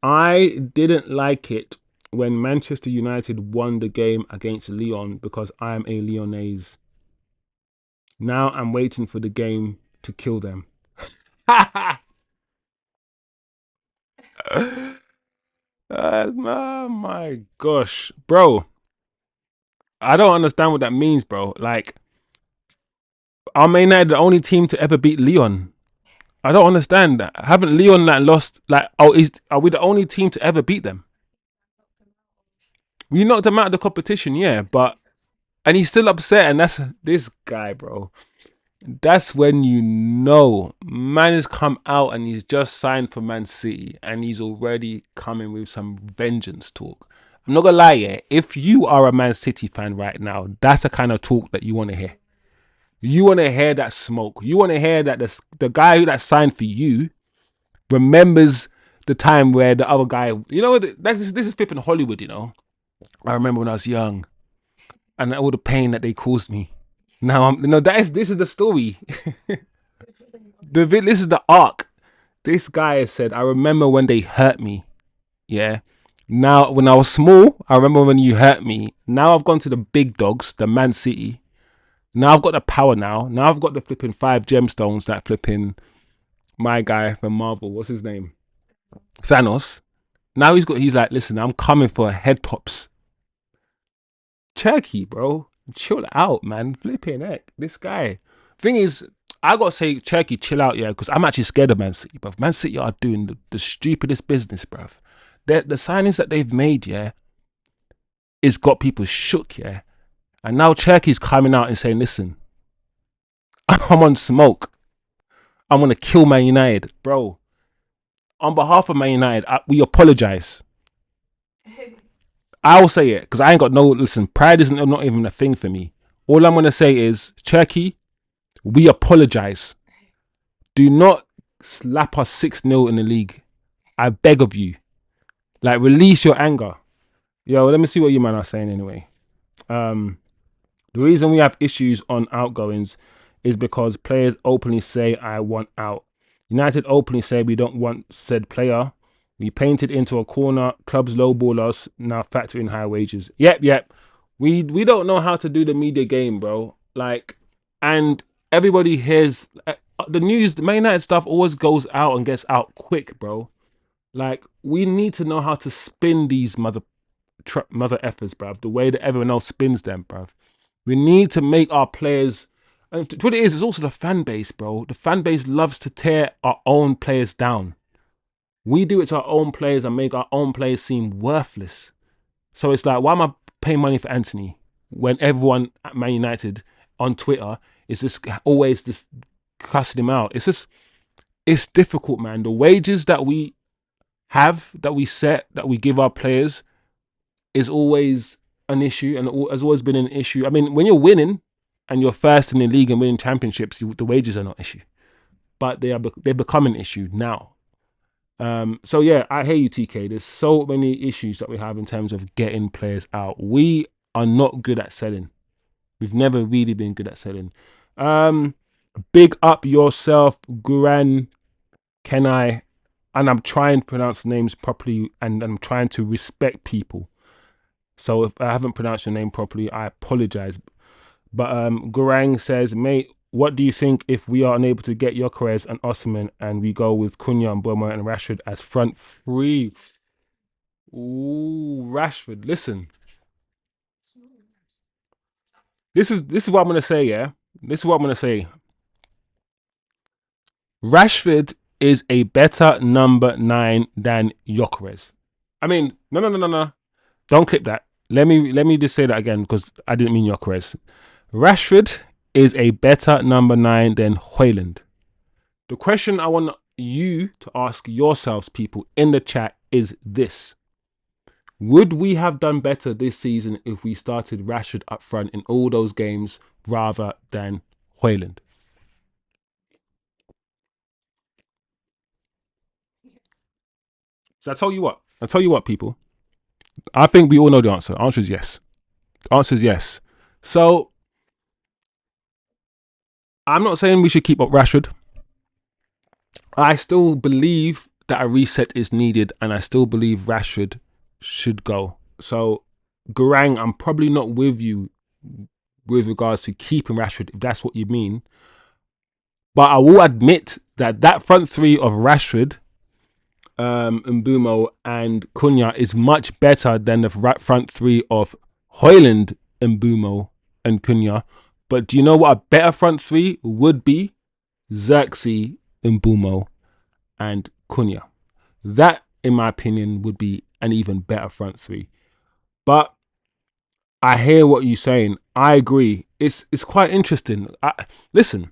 I didn't like it when Manchester United won the game against Lyon because I am a Lyonnaise. Now I'm waiting for the game to kill them. Oh my gosh, bro. I don't understand what that means, bro. Like, are Man United the only team to ever beat Lyon? I don't understand that. Haven't Lyon lost? Are we the only team to ever beat them? We knocked him out of the competition, yeah, and he's still upset, and that's this guy, bro. That's when you know man has come out and he's just signed for Man City and he's already coming with some vengeance talk. I'm not gonna lie, yeah. If you are a Man City fan right now, that's the kind of talk that you want to hear. You want to hear that smoke. You want to hear that the guy that signed for you remembers the time where the other guy, this is flipping Hollywood, I remember when I was young and all the pain that they caused me. Now this is the story. This is the arc. This guy said, I remember when they hurt me. Yeah. Now, when I was small, I remember when you hurt me. Now I've gone to the big dogs, the Man City. Now I've got the power now. Now I've got the flipping 5 gemstones that flipping my guy from Marvel. What's his name? Thanos. Now he's like, listen, I'm coming for head tops. Cherky, bro. Chill out, man. Flipping heck. This guy. Thing is, I gotta say, Cherky, chill out, yeah, because I'm actually scared of Man City, bruv. Man City are doing the stupidest business, bruv. The signings that they've made, yeah, it's got people shook, yeah. And now Cherky's coming out and saying, listen, I'm on smoke. I'm gonna kill Man United, bro. On behalf of Man United, we apologize. I'll say it, because I ain't got listen, pride isn't not even a thing for me. All I'm gonna say is, Cherky, we apologize. Do not slap us 6-0 in the league. I beg of you. Like, release your anger. Yo, let me see what you man are saying anyway. The reason we have issues on outgoings is because players openly say, I want out. United openly say we don't want said player. We painted into a corner. Clubs lowball us. Now factor in high wages. Yep. We don't know how to do the media game, bro. Like, and everybody hears the news. The Man United stuff always goes out and gets out quick, bro. Like, we need to know how to spin these mother effers, bruv. The way that everyone else spins them, bruv. We need to make our players. And what it is, it's also the fan base, bro. The fan base loves to tear our own players down. We do it to our own players and make our own players seem worthless. So it's like, why am I paying money for Anthony when everyone at Man United on Twitter is just always just cussing him out? It's difficult, man. The wages that we have, that we set, that we give our players is always an issue and has always been an issue. I mean, when you're winning and you're first in the league and winning championships, the wages are not an issue, but they're becoming an issue now. So yeah, I hear you, TK. There's so many issues that we have in terms of getting players out. We are not good at selling. We've never really been good at selling. Big up yourself, Guran Kenai. And I'm trying to pronounce names properly and I'm trying to respect people. So if I haven't pronounced your name properly, I apologize. But Gurang says, mate, what do you think if we are unable to get Gyokeres and Osimhen and we go with Cunha and Bomo and Rashford as front three? Ooh, Rashford. Listen. This is what I'm gonna say, yeah? This is what I'm gonna say. Rashford is a better number 9 than Gyokeres. I mean, no. Don't clip that. Let me just say that again because I didn't mean Gyokeres. Rashford is a better number 9 than Højlund. The question I want you to ask yourselves, people in the chat, is this. Would we have done better this season if we started Rashford up front in all those games rather than Højlund? So I tell you what, people. I think we all know the answer. Answer is yes. Answer is yes. So I'm not saying we should keep up Rashford. I still believe that a reset is needed, and I still believe Rashford should go. So, Garang, I'm probably not with you with regards to keeping Rashford, if that's what you mean. But I will admit that front three of Rashford, Mbeumo, and Cunha is much better than the front three of Højlund, Mbeumo, and Cunha. But do you know what a better front three would be? Zirkzee, Mbeumo, and Cunha. That, in my opinion, would be an even better front three. But I hear what you're saying. I agree. It's quite interesting. Listen,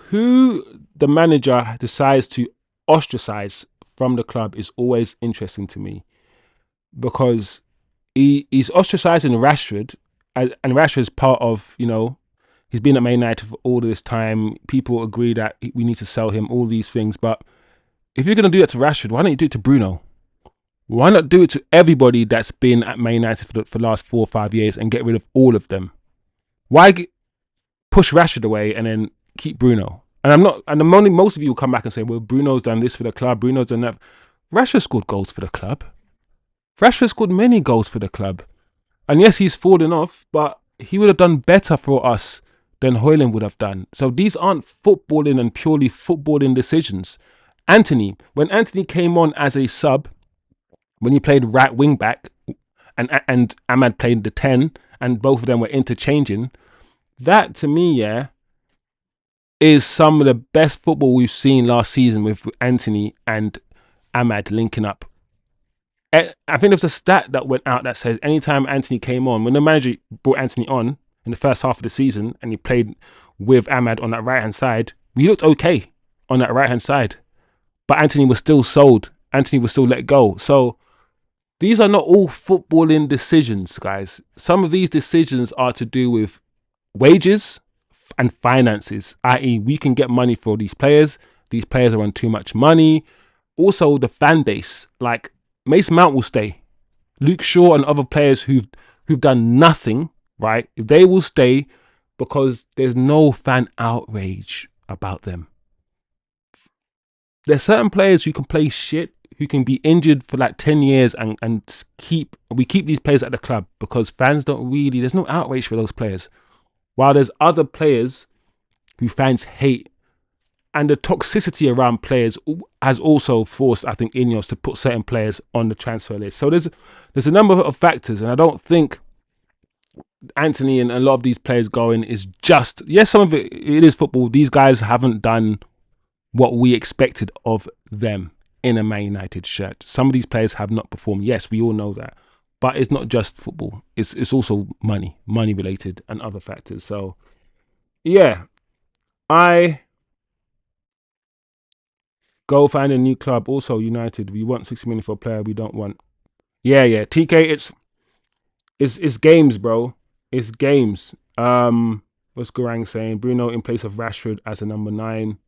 who the manager decides to ostracize from the club is always interesting to me, because he's ostracizing Rashford, and Rashford's part of, he's been at Man United for all this time. People agree that we need to sell him, all these things. But if you're going to do that to Rashford, why don't you do it to Bruno? Why not do it to everybody that's been at Man United for the last 4 or 5 years and get rid of all of them? Why push Rashford away and then keep Bruno? And most of you will come back and say, well, Bruno's done this for the club, Bruno's done that. Rashford scored goals for the club. Rashford scored many goals for the club. And yes, he's fallen off, but he would have done better for us than Højlund would have done. So these aren't footballing and purely footballing decisions. When Anthony came on as a sub, when he played right wing back, and Ahmad played the 10, and both of them were interchanging, that to me, is some of the best football we've seen last season with Anthony and Ahmad linking up. I think there's a stat that went out that says anytime Anthony came on, when the manager brought Anthony on in the first half of the season and he played with Ahmad on that right-hand side, we looked okay on that right-hand side. But Anthony was still sold. Anthony was still let go. So these are not all footballing decisions, guys. Some of these decisions are to do with wages and finances, i.e. we can get money for these players. These players are on too much money. Also, the fan base, like Mason Mount will stay. Luke Shaw and other players who've done nothing, right? They will stay because there's no fan outrage about them. There's certain players who can play shit, who can be injured for like 10 years and we keep these players at the club because fans there's no outrage for those players. While there's other players who fans hate, and the toxicity around players has also forced, I think, Ineos to put certain players on the transfer list. So there's a number of factors, and I don't think Anthony and a lot of these players going is just, yes, some of it is football. These guys haven't done what we expected of them in a Man United shirt. Some of these players have not performed. Yes, we all know that. But it's not just football. It's also money related and other factors. So, yeah, I go find a new club. Also, United, we want 60 million for a player we don't want. Yeah. TK, it's games, bro. It's games. What's Garang saying? Bruno in place of Rashford as a number 9.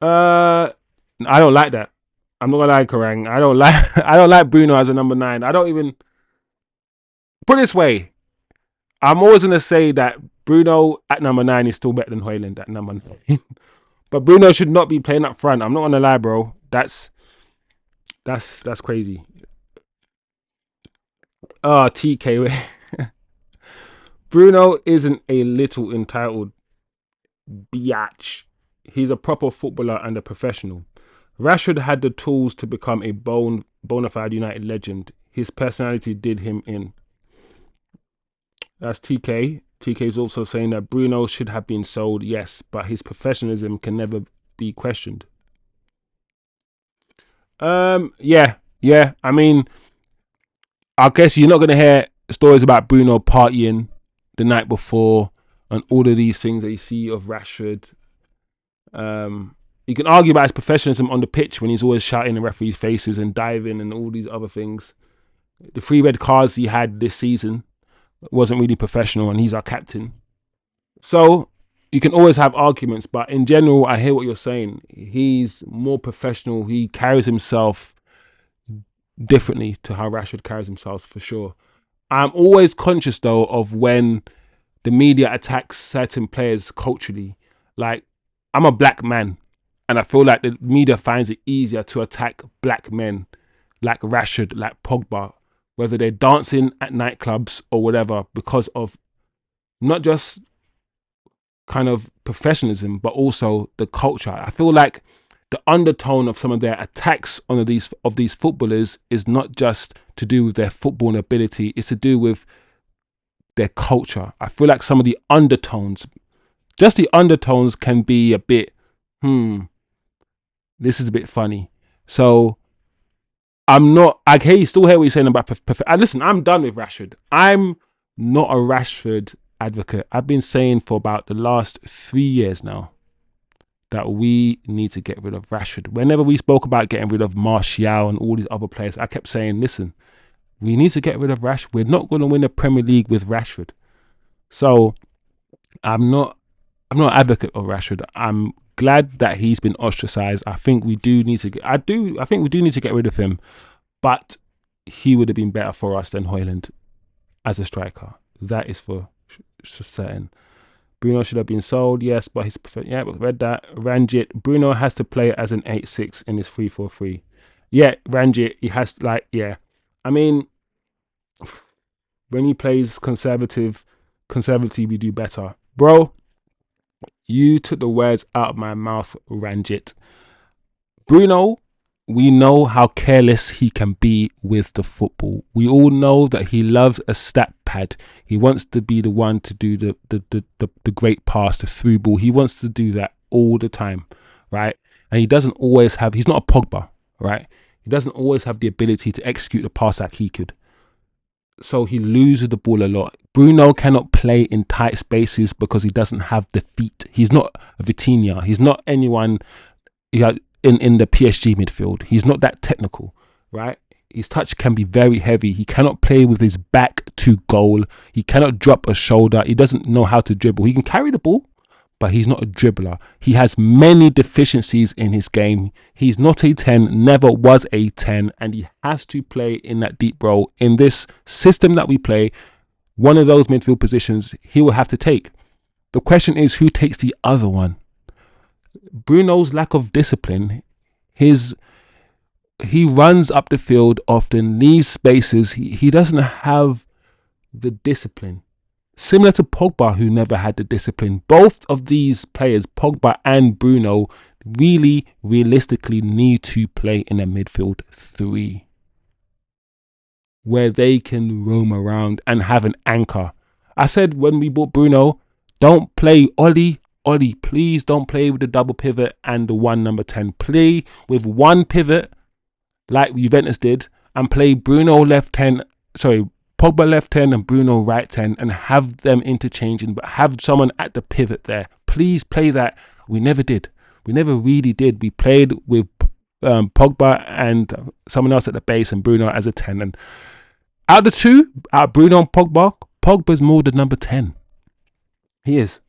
I don't like that. I'm not gonna lie, Garang. I don't like Bruno as a number 9. I don't even put it this way. I'm always gonna say that Bruno at number 9 is still better than Højlund at number 9. But Bruno should not be playing up front. I'm not gonna lie, bro. That's crazy. TK. Bruno isn't a little entitled biatch. He's a proper footballer and a professional. Rashford had the tools to become a bona fide United legend. His personality did him in. That's TK. TK is also saying that Bruno should have been sold, yes, but his professionalism can never be questioned. Yeah. I mean, I guess you're not gonna hear stories about Bruno partying the night before and all of these things that you see of Rashford. You can argue about his professionalism on the pitch when he's always shouting in referees' faces and diving and all these other things. The 3 red cards he had this season wasn't really professional, and he's our captain. So you can always have arguments, but in general, I hear what you're saying. He's more professional. He carries himself differently to how Rashford carries himself, for sure. I'm always conscious, though, of when the media attacks certain players culturally. Like, I'm a black man, and I feel like the media finds it easier to attack black men like Rashford, like Pogba, whether they're dancing at nightclubs or whatever, because of not just kind of professionalism, but also the culture. I feel like the undertone of some of their attacks on these footballers is not just to do with their football ability, it's to do with their culture. I feel like some of the undertones, just the undertones, can be a bit, this is a bit funny. So I still hear what you're saying about listen, I'm done with Rashford. I'm not a Rashford advocate. I've been saying for about the last 3 years now that we need to get rid of Rashford. Whenever we spoke about getting rid of Martial and all these other players, I kept saying, listen, we need to get rid of Rashford. We're not going to win the Premier League with Rashford. So I'm not an advocate of Rashford. I'm glad that he's been ostracized. I think we do need to get rid of him, but he would have been better for us than Højlund as a striker. That is for certain. Bruno should have been sold, yes, but he's read that. Ranjit, Bruno has to play as an 8-6 in his 3-4-3. Yeah, Ranjit, he has I mean, when he plays conservative, we do better. Bro, you took the words out of my mouth, Ranjit. Bruno, we know how careless he can be with the football. We all know that he loves a stat pad. He wants to be the one to do the great pass, the through ball. He wants to do that all the time, right? And he's not a Pogba, right? He doesn't always have the ability to execute the pass like he could. So he loses the ball a lot. Bruno cannot play in tight spaces because he doesn't have the feet. He's not a Vitinha. He's not anyone in the PSG midfield. He's not that technical, right? His touch can be very heavy. He cannot play with his back to goal. He cannot drop a shoulder. He doesn't know how to dribble. He can carry the ball, but he's not a dribbler. He has many deficiencies in his game. He's not a 10, never was a 10, and he has to play in that deep role. In this system that we play, one of those midfield positions he will have to take. The question is, who takes the other one? Bruno's lack of discipline, he runs up the field often, leaves spaces. He doesn't have the discipline. Similar to Pogba, who never had the discipline. Both of these players, Pogba and Bruno, really realistically need to play in a midfield 3 where they can roam around and have an anchor. I said when we bought Bruno, don't play Oli, please don't play with the double pivot and the one number 10. Play with one pivot like Juventus did and play Pogba left 10 and Bruno right 10 and have them interchanging, but have someone at the pivot there. Please play that. We never did. We never really did. We played with Pogba and someone else at the base and Bruno as a 10. And out of the two, Bruno and Pogba, Pogba's more the number 10. He is.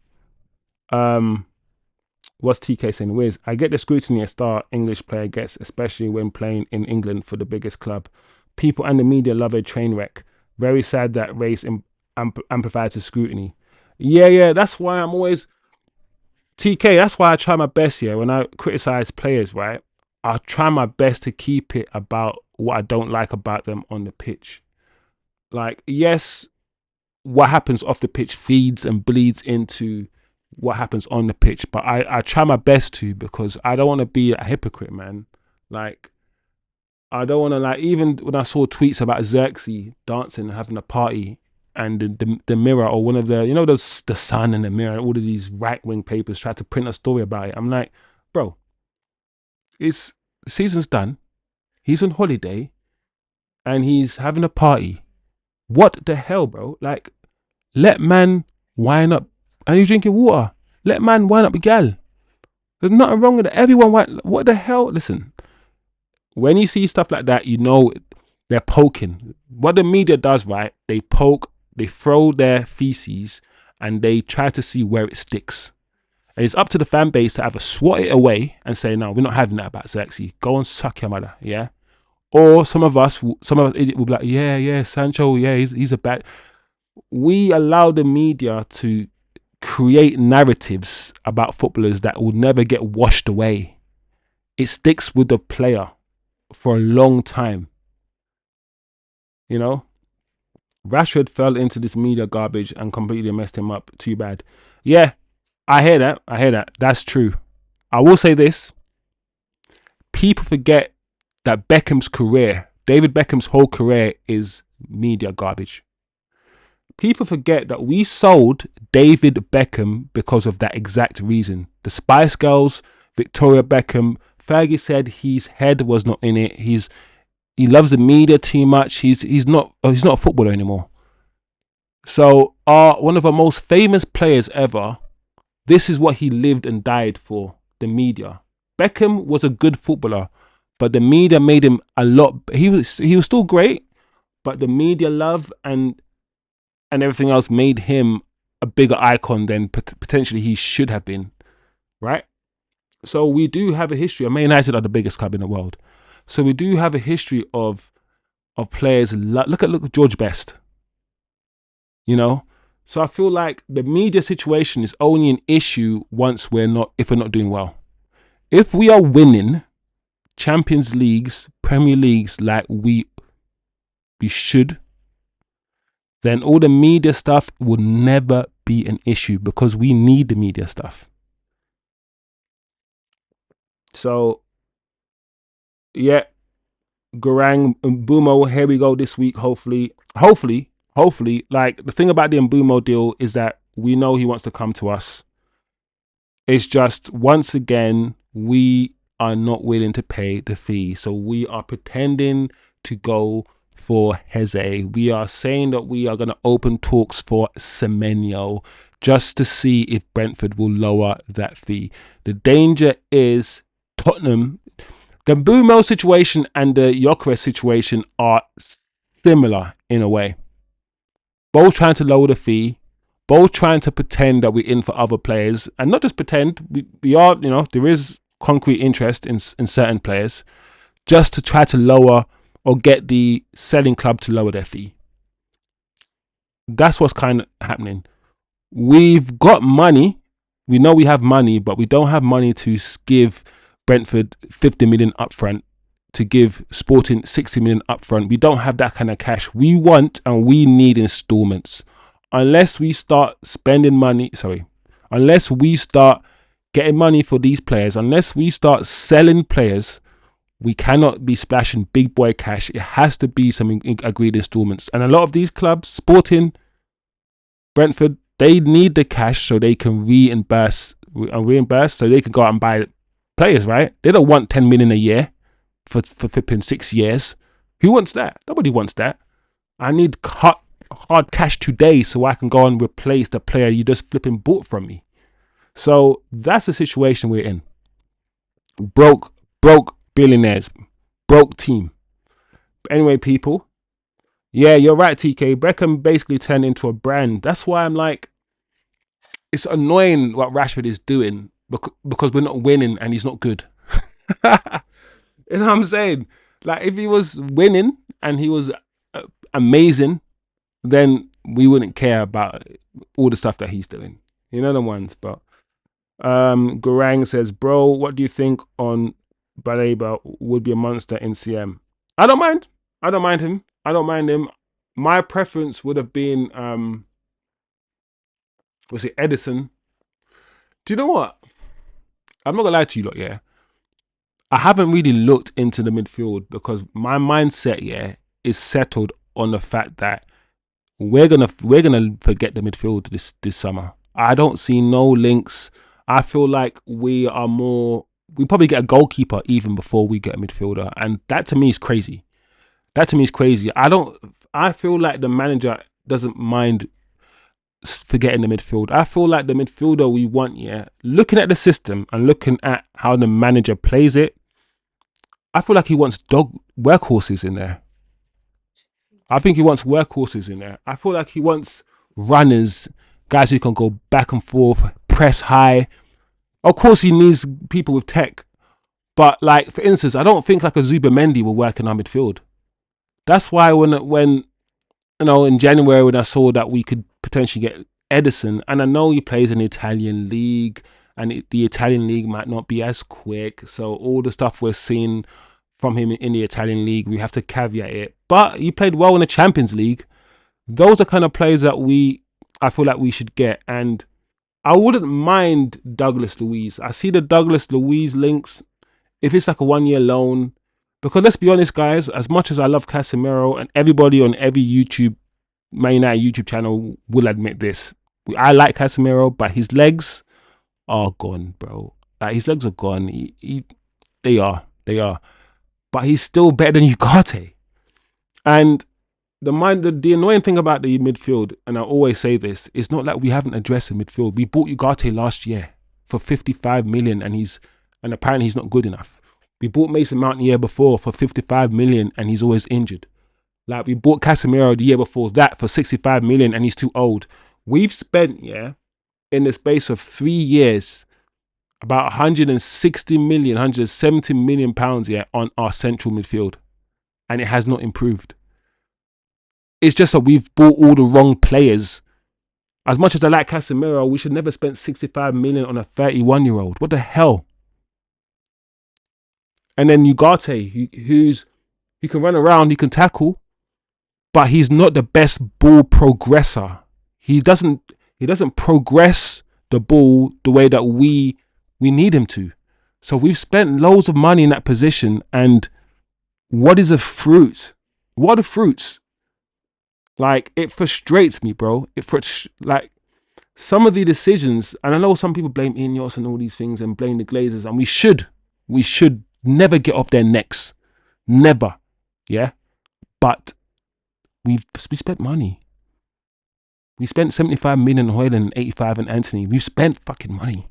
What's TK saying? Wiz, I get the scrutiny a star English player gets, especially when playing in England for the biggest club. People and the media love a train wreck. Very sad that race amplifies the scrutiny. Yeah, that's why I'm always... TK, that's why I try my best, when I criticize players, right? I try my best to keep it about what I don't like about them on the pitch. Like, yes, what happens off the pitch feeds and bleeds into what happens on the pitch, but I try my best to, because I don't want to be a hypocrite, man. Like, I don't want to, like, even when I saw tweets about Zirkzee dancing and having a party and the Mirror, or one of the, you know, the Sun and the Mirror, all of these right wing papers try to print a story about it. I'm like, bro, it's the season's done. He's on holiday, and he's having a party. What the hell, bro? Like, let man wine up, and he's drinking water. Let man wine up a gal. There's nothing wrong with it. Everyone wine. What the hell? Listen, when you see stuff like that, you know they're poking. What the media does, right? They poke, they throw their feces, and they try to see where it sticks. And it's up to the fan base to either swat it away and say, no, we're not having that about Zirkzee. Go and suck your mother, yeah? Or some of us will be like, yeah, Sancho, yeah, he's a bad. We allow the media to create narratives about footballers that will never get washed away. It sticks with the player for a long time. You know, Rashford fell into this media garbage and completely messed him up. Too bad. Yeah, I hear that. That's true. I will say this. People forget that David Beckham's whole career is media garbage. People forget that we sold David Beckham because of that exact reason. The Spice Girls, Victoria Beckham, Fergie said his head was not in it. He loves the media too much. He's not a footballer anymore. So one of our most famous players ever, this is what he lived and died for, the media. Beckham was a good footballer, but the media made him a lot. He was still great, but the media love and everything else made him a bigger icon than potentially he should have been, right? So we do have a history. Man United are the biggest club in the world, so we do have a history of players. Look at George Best. You know, so I feel like the media situation is only an issue if we're not doing well. If we are winning Champions Leagues, Premier Leagues like we should, then all the media stuff will never be an issue because we need the media stuff. So, yeah, Garang Mbumo, here we go this week. Hopefully, like the thing about the Mbumo deal is that we know he wants to come to us. It's just, once again, we are not willing to pay the fee. So we are pretending to go for Eze. We are saying that we are going to open talks for Semenyo just to see if Brentford will lower that fee. The danger is Tottenham. The Mbumo situation and the Gyokeres situation are similar in a way. Both trying to lower the fee, both trying to pretend that we're in for other players, and not just pretend. We are, you know, there is concrete interest in certain players, just to try to lower or get the selling club to lower their fee. That's what's kind of happening. We've got money. We know we have money, but we don't have money to give Brentford 50 million upfront, to give Sporting 60 million upfront. We don't have that kind of cash. We want and we need installments. Unless we start spending money, unless we start getting money for these players, unless we start selling players, we cannot be splashing big boy cash. It has to be some agreed installments. And a lot of these clubs, Sporting, Brentford, they need the cash so they can reimburse so they can go out and buy players, right? They don't want 10 million a year for flipping 6 years. Who wants that? Nobody wants that. I need hard cash today so I can go and replace the player you just flipping bought from me. So that's the situation we're in. Broke billionaires, broke team. But anyway, people, yeah, you're right, TK. Beckham basically turned into a brand. That's why I'm like, it's annoying what Rashford is doing because we're not winning and he's not good. You know what I'm saying? Like, if he was winning and he was amazing, then we wouldn't care about all the stuff that he's doing. You know the ones. But Garang says, bro, what do you think on Baleba would be a monster in CM? I don't mind him. My preference would have been was it Edison? Do you know what? I'm not gonna lie to you lot, yeah. I haven't really looked into the midfield because my mindset, yeah, is settled on the fact that we're gonna forget the midfield this summer. I don't see no links. I feel like we probably get a goalkeeper even before we get a midfielder, and that to me is crazy. I feel like the manager doesn't mind forgetting the midfield. I feel like the midfielder we want, looking at the system and looking at how the manager plays it, I feel like he wants workhorses in there. I think he wants workhorses in there. I feel like he wants runners, guys who can go back and forth, press high. Of course, he needs people with tech. But, like, for instance, I don't think like a Zubamendi will work in our midfield. That's why when in January when I saw that we could potentially get Edison, and I know he plays in the Italian league, and the Italian league might not be as quick. So all the stuff we're seeing from him in the Italian league, we have to caveat it. But he played well in the Champions League. Those are kind of players that I feel like we should get. And I wouldn't mind Douglas Luiz. I see the Douglas Luiz links. If it's like a 1-year loan, because let's be honest, guys, as much as I love Casemiro, and everybody on every Man United YouTube channel will admit this, I like Casemiro, but his legs are gone, bro. Like, his legs are gone. They are. But he's still better than Ugarte. And the annoying thing about the midfield, and I always say this, it's not like we haven't addressed the midfield. We bought Ugarte last year for 55 million, and apparently he's not good enough. We bought Mason Mount the year before for 55 million, and he's always injured. Like, we bought Casemiro the year before that for 65 million, and he's too old. We've spent, in the space of 3 years, about 160 million, 170 million pounds, on our central midfield. And it has not improved. It's just that we've bought all the wrong players. As much as I like Casemiro, we should never spend 65 million on a 31-year-old. What the hell? And then Ugarte, he can run around, he can tackle, but he's not the best ball progressor. He doesn't progress the ball the way that we need him to. So we've spent loads of money in that position, and what is the fruit? What are the fruits? Like, it frustrates me, bro. Like, some of the decisions, and I know some people blame Ineos and all these things and blame the Glazers, and we should never get off their necks. Never. Yeah? But we spent money. We spent 75 million on Højlund and 85 on Anthony. We've spent fucking money.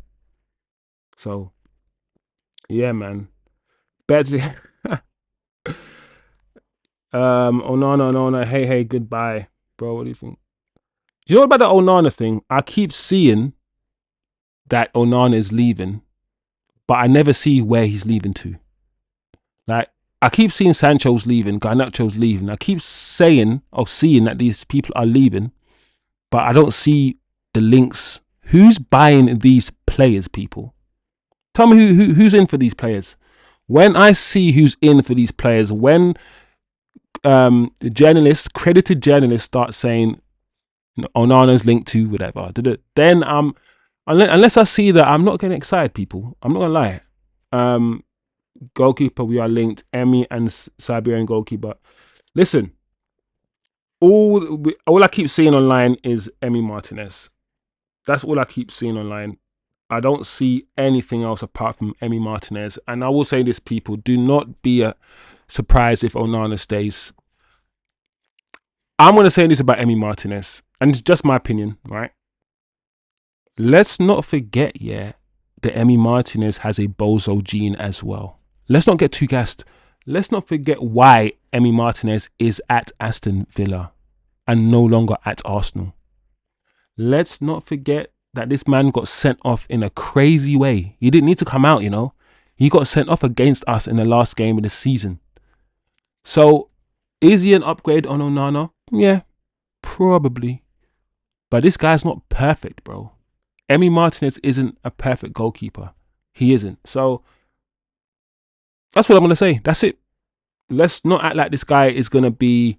So, yeah, man. Better. Onana, hey, goodbye. Bro, what do you think? Do you know about the Onana thing? I keep seeing that Onana is leaving, but I never see where he's leaving to. Like, I keep seeing Sancho's leaving, Garnacho's leaving. I keep seeing that these people are leaving, but I don't see the links. Who's buying these players, people? Tell me who's in for these players. When I see who's in for these players, when credited journalists start saying Onana's linked to whatever, then unless I see that, I'm not getting excited, people. I'm not gonna lie. Goalkeeper, we are linked. Emi and Siberian goalkeeper. Listen, all I keep seeing online is Emi Martinez. That's all I keep seeing online. I don't see anything else apart from Emi Martinez. And I will say this, people, do not be surprised if Onana stays. I'm going to say this about Emi Martinez, and it's just my opinion, right? Let's not forget, that Emi Martinez has a bozo gene as well. Let's not get too gassed. Let's not forget why Emi Martinez is at Aston Villa and no longer at Arsenal. Let's not forget that this man got sent off in a crazy way. He didn't need to come out, He got sent off against us in the last game of the season. So, is he an upgrade on Onana? Yeah, probably. But this guy's not perfect, bro. Emi Martinez isn't a perfect goalkeeper. He isn't. So, that's what I'm going to say. That's it. Let's not act like this guy is going to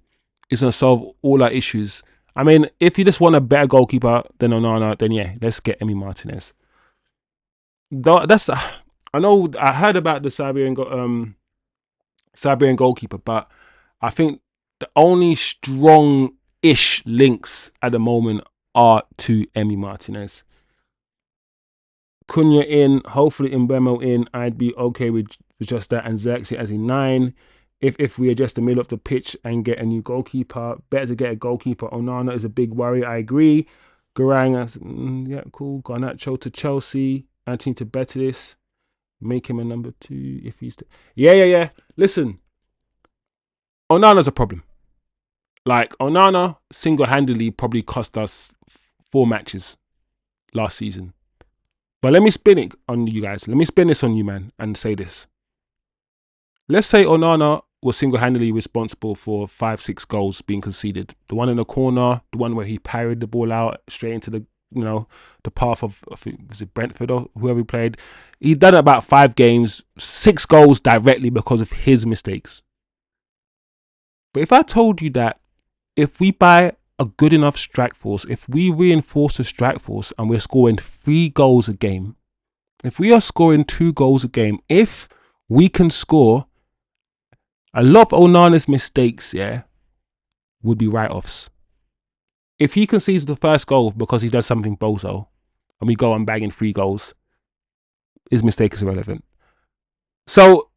solve all our issues. I mean, if you just want a better goalkeeper than Onana, then yeah, let's get Emi Martinez. I know I heard about the Siberian goalkeeper, but I think the only strong ish links at the moment are to Emi Martinez. Cunha in, hopefully Mbemo in. I'd be okay with just that, and Zirkzee as a 9. If we adjust the middle of the pitch and get a new goalkeeper, better to get a goalkeeper. Onana is a big worry. I agree. Garang, yeah, cool. Garnacho to Chelsea. Anthony to Betis. Make him a number 2 if he's. Yeah. Listen, Onana's a problem. Like, Onana single-handedly probably cost us 4 matches last season. But let me spin it on you guys. Let me spin this on you, man, and say this. Let's say Onana was single-handedly responsible for 5-6 goals being conceded. The one in the corner, the one where he parried the ball out straight into the, the path of, I think, was it Brentford or whoever he played? He'd done about 5 games, 6 goals directly because of his mistakes. But if I told you that if we buy a good enough strike force, if we reinforce the strike force and we're scoring 3 goals a game, if we are scoring 2 goals a game, if we can score, a lot of Onana's mistakes, would be write-offs. If he concedes the first goal because he does something bozo and we go on bagging 3 goals, his mistake is irrelevant. So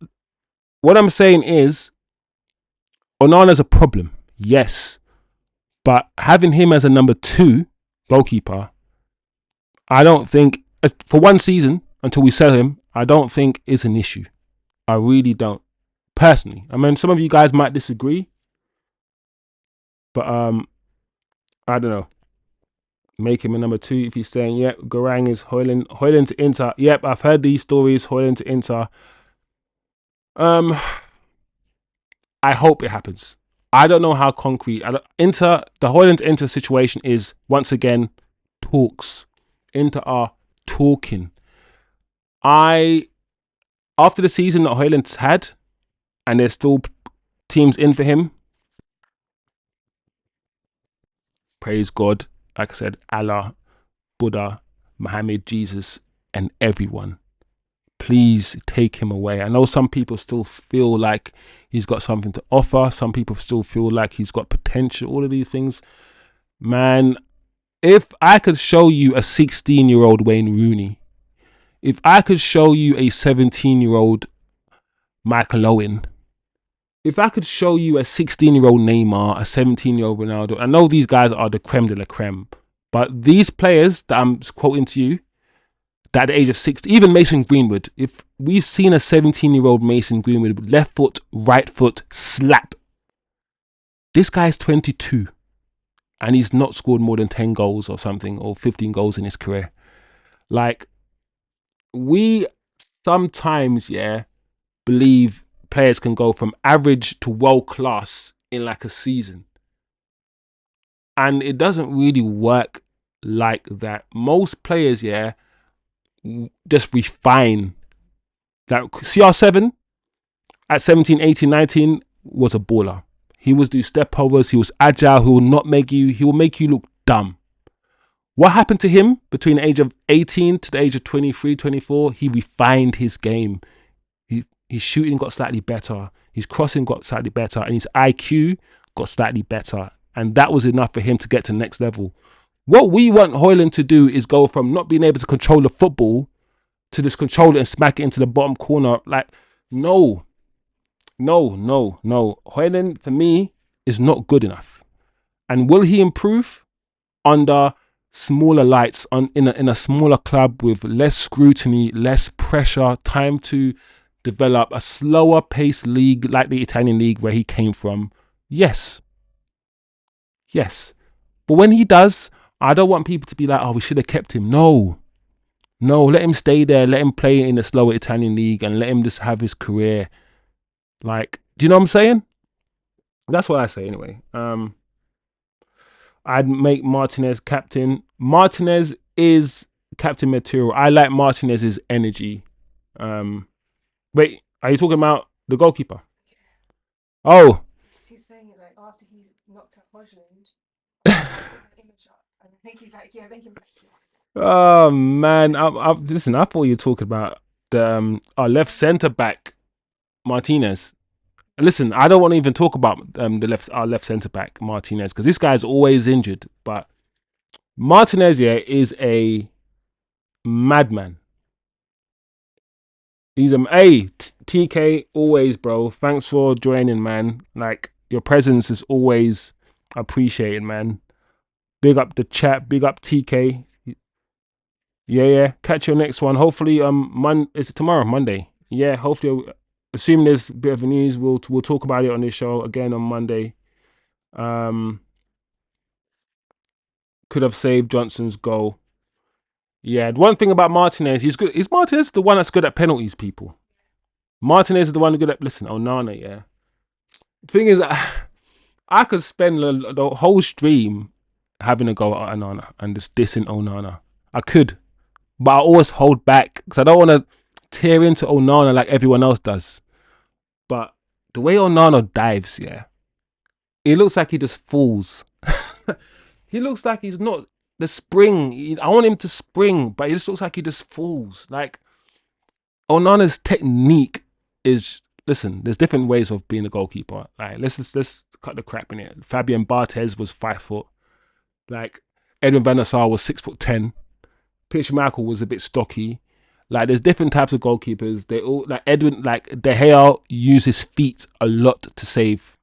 what I'm saying is Onana's a problem, yes. But having him as a number 2 goalkeeper, I don't think, for one season, until we sell him, I don't think is an issue. I really don't. Personally. I mean, some of you guys might disagree. But, I don't know. Make him a number 2 if he's saying, yep, Garang is Højlund to Inter. Yep, I've heard these stories, Højlund to Inter. I hope it happens. I don't know how concrete. The Højlund Inter situation is, once again, talks. Inter are talking. After the season that Højlund's had, and there's still teams in for him, praise God, like I said, Allah, Buddha, Muhammad, Jesus, and everyone. Please take him away. I know some people still feel like he's got something to offer. Some people still feel like he's got potential. All of these things. Man, if I could show you a 16-year-old Wayne Rooney, if I could show you a 17-year-old Michael Owen, if I could show you a 16-year-old Neymar, a 17-year-old Ronaldo, I know these guys are the creme de la creme, but these players that I'm quoting to you, that at the age of 60, even Mason Greenwood, if we've seen a 17-year-old Mason Greenwood with left foot, right foot, slap. This guy's 22 and he's not scored more than 10 goals or something, or 15 goals in his career. Like, we sometimes, believe players can go from average to world class in like a season. And it doesn't really work like that. Most players, just refine. Like CR7 at 17, 18, 19 was a baller. He would do step overs, he was agile, he will make you look dumb. What happened to him between the age of 18 to the age of 23, 24? He refined his game. His shooting got slightly better, his crossing got slightly better, and his IQ got slightly better. And that was enough for him to get to the next level. What we want Højlund to do is go from not being able to control the football to just control it and smack it into the bottom corner. Like, no. Højlund, for me, is not good enough. And will he improve under smaller lights, in a smaller club with less scrutiny, less pressure, time to develop a slower paced league like the Italian league where he came from? Yes. But when he does, I don't want people to be like, oh, we should have kept him. No, let him stay there. Let him play in the slower Italian league and let him just have his career. Like, do you know what I'm saying? That's what I say anyway. I'd make Martinez captain. Martinez is captain material. I like Martinez's energy. Wait, are you talking about the goalkeeper? Oh. He's saying it like after he's knocked out Højlund, image up, and I think he's like, yeah, make him back to that. Oh man, listen. I thought you were talking about the our left centre back, Martinez. Listen, I don't want to even talk about our left centre back Martinez, because this guy's always injured. But Martinez, yeah, is a madman. He's TK, always, bro. Thanks for joining, man. Like, your presence is always appreciated, man. Big up the chat. Big up TK. Yeah. Catch your next one. Hopefully, is it tomorrow, Monday? Yeah. Hopefully, assuming there's a bit of news, we'll talk about it on this show again on Monday. Could have saved Johnson's goal. Yeah. The one thing about Martinez, he's good. Is Martinez the one that's good at penalties, people? Martinez is the one who's good at. Listen, Onana, yeah. The thing is, I could spend the whole stream having a go at Onana and just dissing Onana. I could, but I always hold back because I don't want to tear into Onana like everyone else does. But the way Onana dives, yeah, it looks like he just falls. He looks like he's not the spring. I want him to spring, but it just looks like he just falls. Like, Onana's technique is, listen, there's different ways of being a goalkeeper. Like, let's cut the crap in it. Fabian Barthez was 5 foot. Like, Edwin van der Sar was 6'10". Pitch Michael was a bit stocky. Like, there's different types of goalkeepers. They all, like Edwin, like De Gea uses feet a lot to save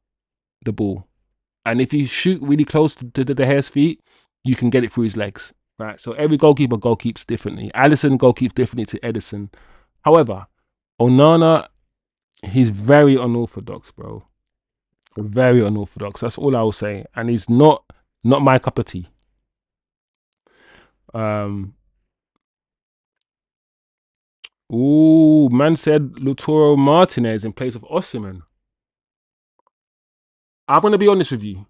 the ball. And if you shoot really close to De Gea's feet, you can get it through his legs. Right? So every goalkeeper goalkeeps differently. Alisson goalkeeps differently to Edison. However, Onana, he's very unorthodox, bro. Very unorthodox. That's all I will say. And he's not my cup of tea. Man said Lautaro Martinez in place of Osimhen. I'm going to be honest with you.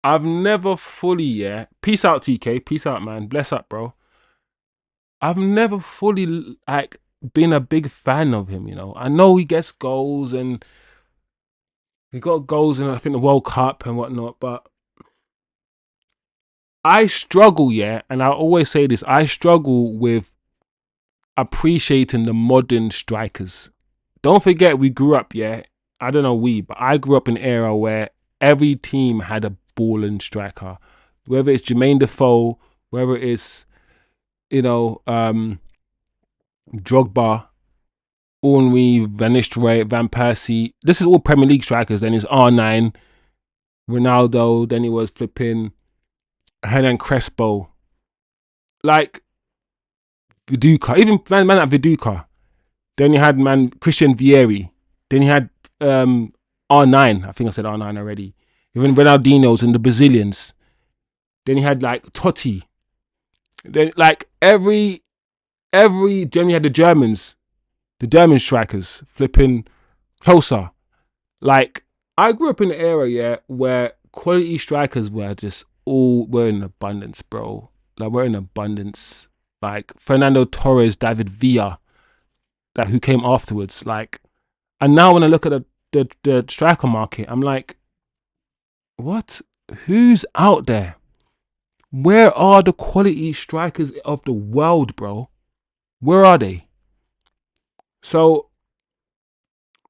I've never fully, peace out, TK. Peace out, man. Bless up, bro. I've never fully, like, been a big fan of him, you know. I know he gets goals and he got goals in, I think, the World Cup and whatnot, but I struggle, and I always say this, I struggle with appreciating the modern strikers. Don't forget, we grew up, I don't know but I grew up in an era where every team had a balling striker. Whether it's Jermaine Defoe, whether it's, Drogba, Henry, Van Nistelrooy, Van Persie. This is all Premier League strikers. Then it's R9, Ronaldo. Then it was flipping Hernan Crespo. Like Viduka. Even man at Viduka. Then you had Christian Vieri. Then you had R9. I think I said R9 already. Even Ronaldinho's and the Brazilians. Then you had like Totti. Then like every then you had the Germans. The German strikers flipping closer. Like, I grew up in an era, where quality strikers were in abundance, bro. Like, we're in abundance. Like, Fernando Torres, David Villa, who came afterwards. Like, and now when I look at the striker market, I'm like, what? Who's out there? Where are the quality strikers of the world, bro? Where are they? So,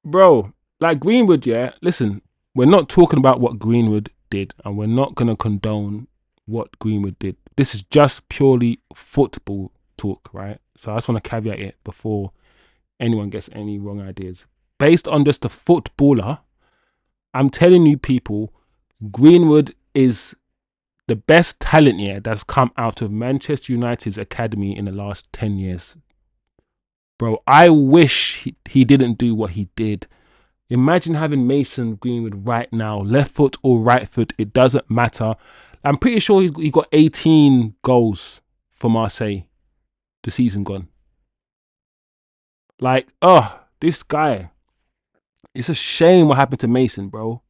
bro, like Greenwood, listen, we're not talking about what Greenwood did, and we're not going to condone what Greenwood did. This is just purely football talk, right? So I just want to caveat it before anyone gets any wrong ideas. Based on just the footballer, I'm telling you people, Greenwood is the best talent that's come out of Manchester United's academy in the last 10 years. Bro, I wish he didn't do what he did. Imagine having Mason Greenwood right now, left foot or right foot, it doesn't matter. I'm pretty sure he got 18 goals for Marseille the season gone. Like, this guy. It's a shame what happened to Mason, bro.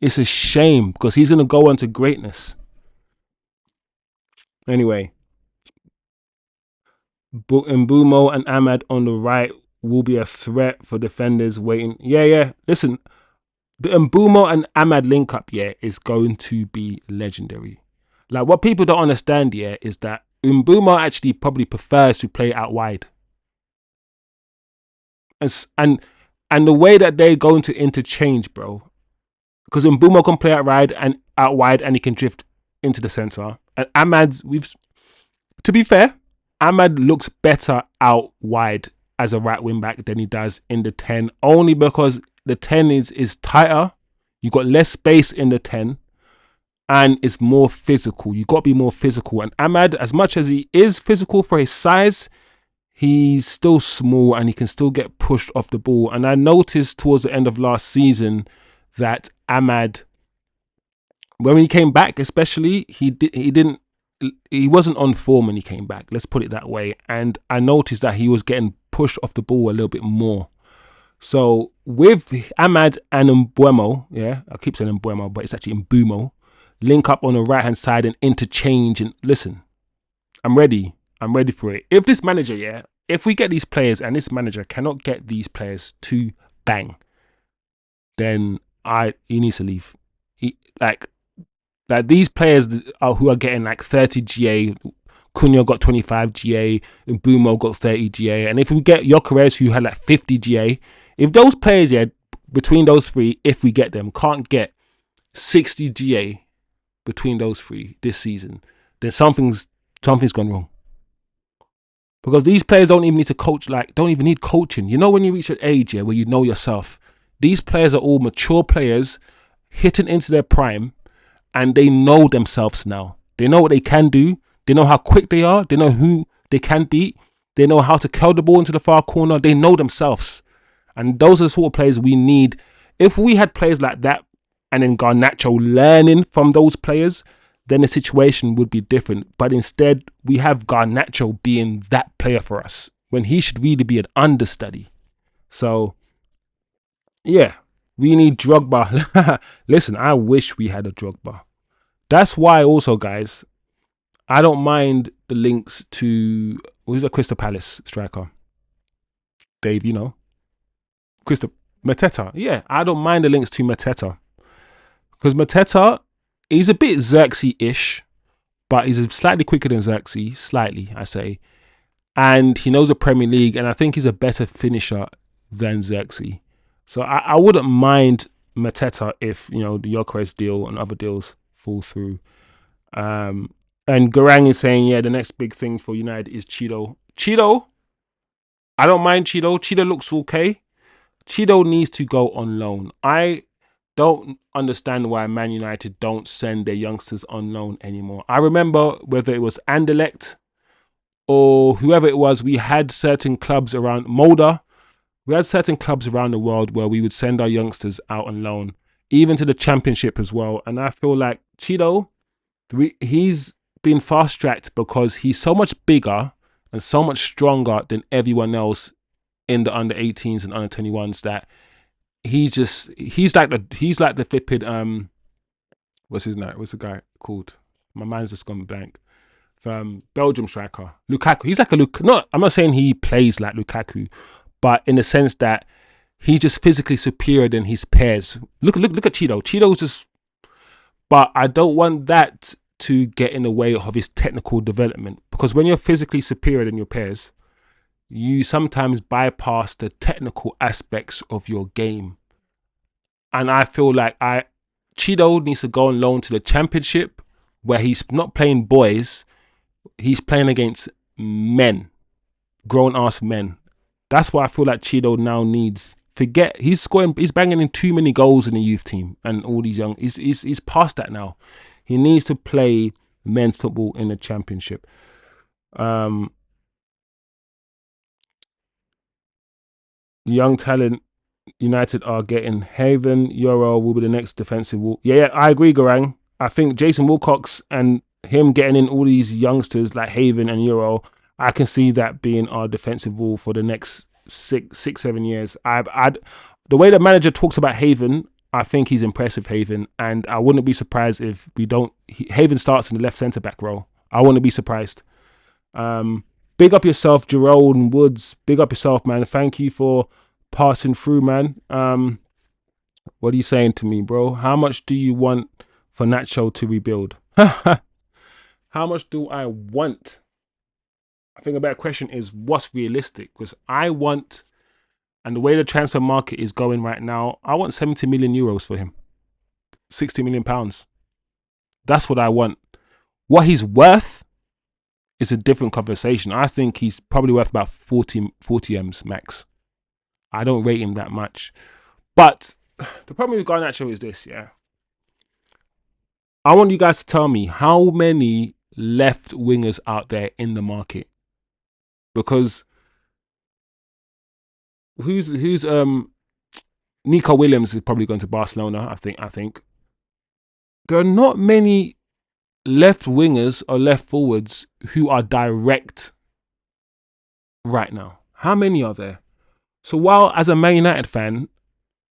It's a shame because he's going to go on to greatness. Anyway, Mbumo and Ahmad on the right will be a threat for defenders waiting. Yeah. Listen, the Mbumo and Ahmad link up, is going to be legendary. Like, what people don't understand, is that Mbumo actually probably prefers to play out wide. And And the way that they're going to interchange, bro, because Mbumo can play out wide and he can drift into the centre. And Ahmad's, to be fair, Ahmad looks better out wide as a right wing back than he does in the 10, only because the 10 is tighter. You got less space in the 10 and it's more physical. You got to be more physical. And Ahmad, as much as he is physical for his size, he's still small and he can still get pushed off the ball. And I noticed towards the end of last season that Ahmad, when he came back, especially, he wasn't on form when he came back. Let's put it that way. And I noticed that he was getting pushed off the ball a little bit more. So with Ahmad and Mbumo, yeah, I keep saying Mbumo, but it's actually Mbumo, link up on the right hand side and interchange. And listen, I'm ready for it. If this manager, yeah, if we get these players and this manager cannot get these players to bang, then he needs to leave. Like these players who are getting like 30 GA, Cunha got 25 GA, Mbumo got 30 GA, and if we get Gyokeres who had like 50 GA, if those players, yeah, between those three, if we get them, can't get 60 GA between those three this season, then something's gone wrong. Because these players don't even need to coach, don't even need coaching. You know, when you reach an age, yeah, where you know yourself, these players are all mature players hitting into their prime, and they know themselves now. They know what they can do. They know how quick they are. They know who they can beat. They know how to curl the ball into the far corner. They know themselves. And those are the sort of players we need. If we had players like that and then Garnacho learning from those players, then the situation would be different. But instead, we have Garnacho being that player for us when he should really be an understudy. So, yeah, we need Drogba. Listen, I wish we had a Drogba. That's why also, guys, I don't mind the links to, who's a Crystal Palace striker? Dave, you know. Mateta. Yeah, I don't mind the links to Mateta. Because Mateta, he's a bit Zirkzee-ish, but he's slightly quicker than Zirkzee. Slightly, I say. And he knows the Premier League, and I think he's a better finisher than Zirkzee. So I wouldn't mind Mateta if, you know, the Gyokeres deal and other deals fall through. And Garang is saying, yeah, the next big thing for United is Cheeto. Cheeto, I don't mind Cheeto. Cheeto looks okay. Cheeto needs to go on loan. I don't understand why Man United don't send their youngsters on loan anymore. I remember whether it was Anderlecht or whoever it was, we had certain clubs around Mulder. We had certain clubs around the world where we would send our youngsters out on loan, even to the Championship as well. And I feel like Cheeto, he's been fast-tracked because he's so much bigger and so much stronger than everyone else in the under-18s and under-21s that he's like the flipping what's the guy called? My mind's just gone blank. Belgium striker Lukaku. He's like I'm not saying he plays like Lukaku, but in the sense that he's just physically superior than his peers. Look at Cheeto. Cheeto's just, but I don't want that to get in the way of his technical development, because when you're physically superior than your peers, you sometimes bypass the technical aspects of your game. And I feel like Cheeto needs to go on loan to the Championship, where he's not playing boys, he's playing against men, grown-ass men. That's what I feel like Cheeto now needs. He's banging in too many goals in the youth team and all these young. He's past that now. He needs to play men's football in the Championship. Young talent United are getting. Haven, Euro will be the next defensive wall. Yeah, I agree, Garang. I think Jason Wilcox and him getting in all these youngsters like Haven and Euro, I can see that being our defensive wall for the next 6-7 years. The way the manager talks about Haven, I think he's impressive, Haven, and I wouldn't be surprised if Haven starts in the left centre back role. I wouldn't be surprised. Big up yourself, Jerome Woods. Big up yourself, man. Thank you for passing through, man. What are you saying to me, bro? How much do you want for Nacho to rebuild? How much do I want? I think a better question is what's realistic, because I want and the way the transfer market is going right now, I want 70 million euros for him. 60 million pounds. That's what I want. What he's worth is a different conversation. I think he's probably worth about 40 M's max. I don't rate him that much. But the problem with Garnacho is this, yeah. I want you guys to tell me how many left wingers out there in the market. Because who's Nico Williams is probably going to Barcelona, I think. There are not many left wingers or left forwards who are direct right now. How many are there? So while as a Man United fan,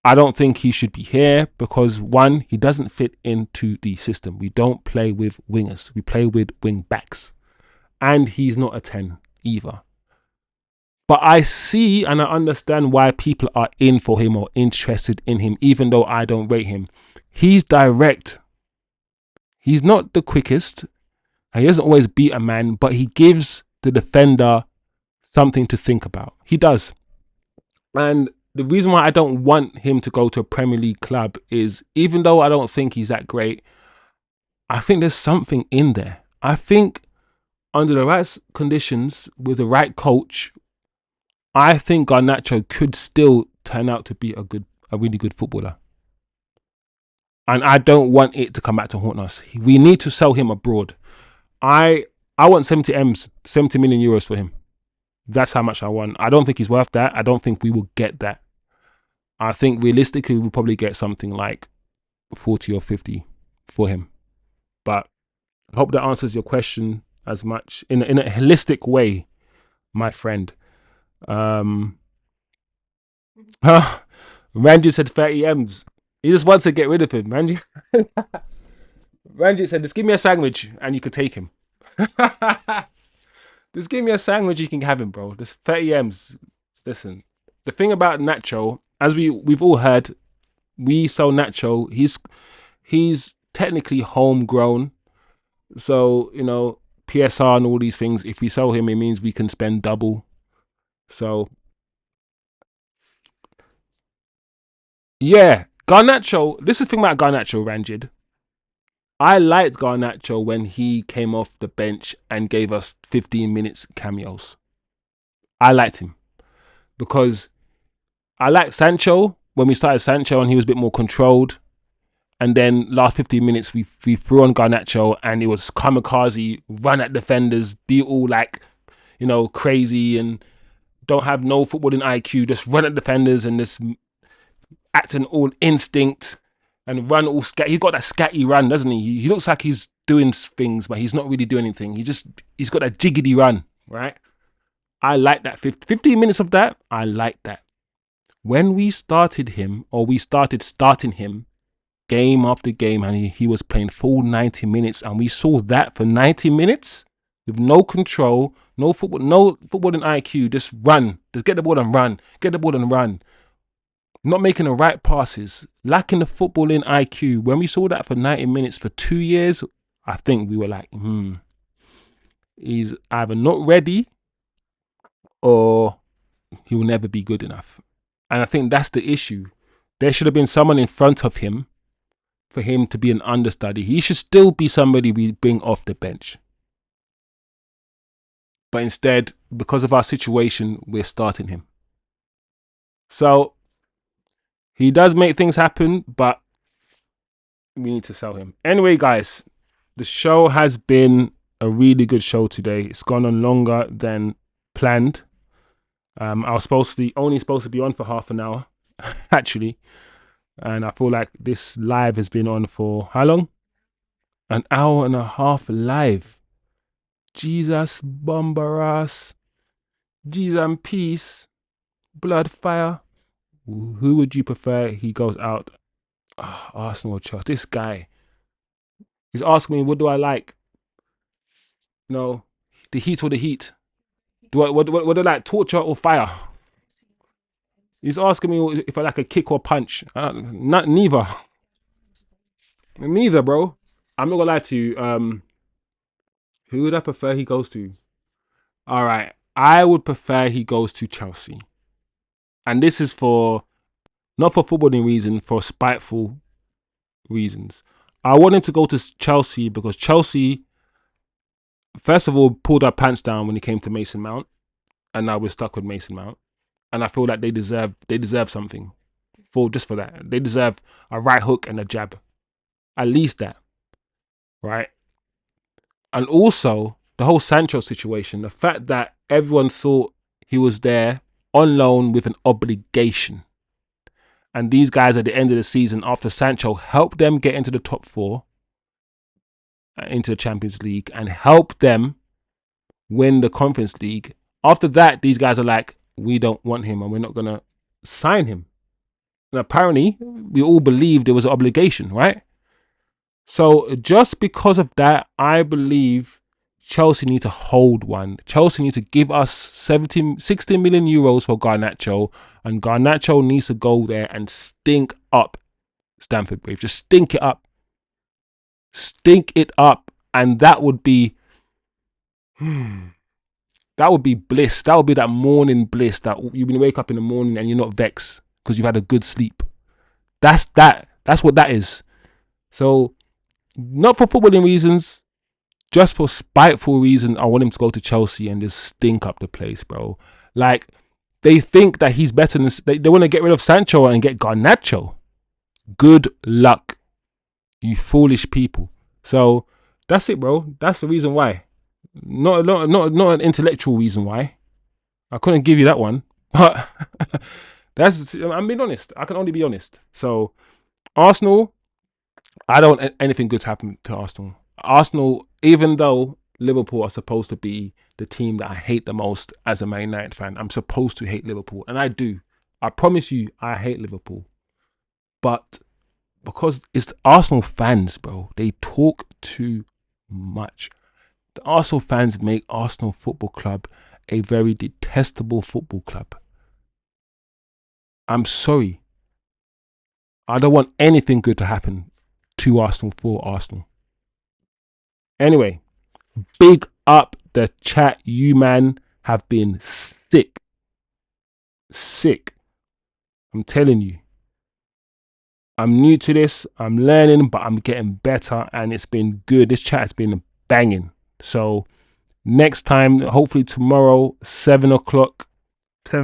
I don't think he should be here because one, he doesn't fit into the system. We don't play with wingers. We play with wing backs. And he's not a 10 either. But I see and I understand why people are in for him or interested in him, even though I don't rate him. He's direct. He's not the quickest. And he doesn't always beat a man, but he gives the defender something to think about. He does. And the reason why I don't want him to go to a Premier League club is, even though I don't think he's that great, I think there's something in there. I think under the right conditions, with the right coach, I think Garnacho could still turn out to be a really good footballer. And I don't want it to come back to haunt us. We need to sell him abroad. I want 70 million euros for him. That's how much I want. I don't think he's worth that. I don't think we will get that. I think realistically we'll probably get something like 40 or 50 for him. But I hope that answers your question as much in a holistic way, my friend. Ranji said 30 M's. He just wants to get rid of him, Ranji. Ranji said, just give me a sandwich and you could take him. Just give me a sandwich, you can have him, bro. Just 30 M's. Listen, the thing about Nacho, as we've all heard, we sell Nacho. He's technically homegrown. So, you know, PSR and all these things, if we sell him, it means we can spend double. So, yeah, Garnacho, this is the thing about Garnacho, Ranjid. I liked Garnacho when he came off the bench and gave us 15 minutes cameos. I liked him because I liked Sancho when we started Sancho and he was a bit more controlled. And then last 15 minutes, we threw on Garnacho and it was kamikaze, run at defenders, be all like, you know, crazy and don't have no footballing IQ, just run at defenders and just acting all instinct and run all scat. He's got that scatty run, doesn't he? He looks like he's doing things, but he's not really doing anything. He's got that jiggity run, right? I like that. 15 minutes of that, I like that. When we started him, or we started starting him, game after game, and he was playing full 90 minutes, and we saw that for 90 minutes with no control, no footballing IQ, just run, just get the ball and run, not making the right passes, lacking the footballing IQ. When we saw that for 90 minutes for 2 years, I think we were like, he's either not ready or he will never be good enough. And I think that's the issue. There should have been someone in front of him for him to be an understudy. He should still be somebody we bring off the bench. But instead, because of our situation, we're starting him. So, he does make things happen, but we need to sell him. Anyway, guys, the show has been a really good show today. It's gone on longer than planned. I was only supposed to be on for half an hour, actually. And I feel like this live has been on for how long? An hour and a half live. Jesus, Bombaras, Jesus and peace, blood fire. Who would you prefer he goes out? Oh, Arsenal, Chelsea. This guy. He's asking me, what do I like? No, the heat or the heat? What do I like, torture or fire? He's asking me if I like a kick or punch. Neither. Neither, bro. I'm not gonna lie to you. Who would I prefer he goes to? All right, I would prefer he goes to Chelsea. and this is for not for footballing reasons, for spiteful reasons. I want him to go to Chelsea because Chelsea, first of all, pulled our pants down when it came to Mason Mount, and now we're stuck with Mason Mount. And I feel like they deserve something for that. They deserve a right hook and a jab, at least that, right? And also the whole Sancho situation, the fact that everyone thought he was there on loan with an obligation. And these guys at the end of the season, after Sancho helped them get into the top 4, into the Champions League, and helped them win the Conference League. After that, these guys are like, we don't want him and we're not going to sign him. And apparently, we all believed there was an obligation, right? So just because of that, I believe Chelsea need to hold one. Chelsea need to give us 60 million euros for Garnacho, and Garnacho needs to go there and stink up Stamford Bridge. Just stink it up. Stink it up. And that would be bliss. That would be that morning bliss that you wake up in the morning and you're not vexed because you've had a good sleep. That's what that is. So not for footballing reasons, just for spiteful reasons, I want him to go to Chelsea and just stink up the place, bro. Like, they think that he's better than... They want to get rid of Sancho and get Garnacho. Good luck, you foolish people. So, that's it, bro. That's the reason why. Not an intellectual reason why. I couldn't give you that one. But I'm being honest. I can only be honest. So, Arsenal... I don't want anything good to happen to Arsenal. Arsenal, even though Liverpool are supposed to be the team that I hate the most as a Man United fan, I'm supposed to hate Liverpool. And I do. I promise you, I hate Liverpool. But because it's the Arsenal fans, bro, they talk too much. The Arsenal fans make Arsenal Football Club a very detestable football club. I'm sorry. I don't want anything good to happen to Arsenal for Arsenal. Anyway, big up the chat. You man have been sick. I'm telling you. I'm new to this. I'm learning, but I'm getting better and it's been good. This chat has been banging. So next time, hopefully tomorrow, 7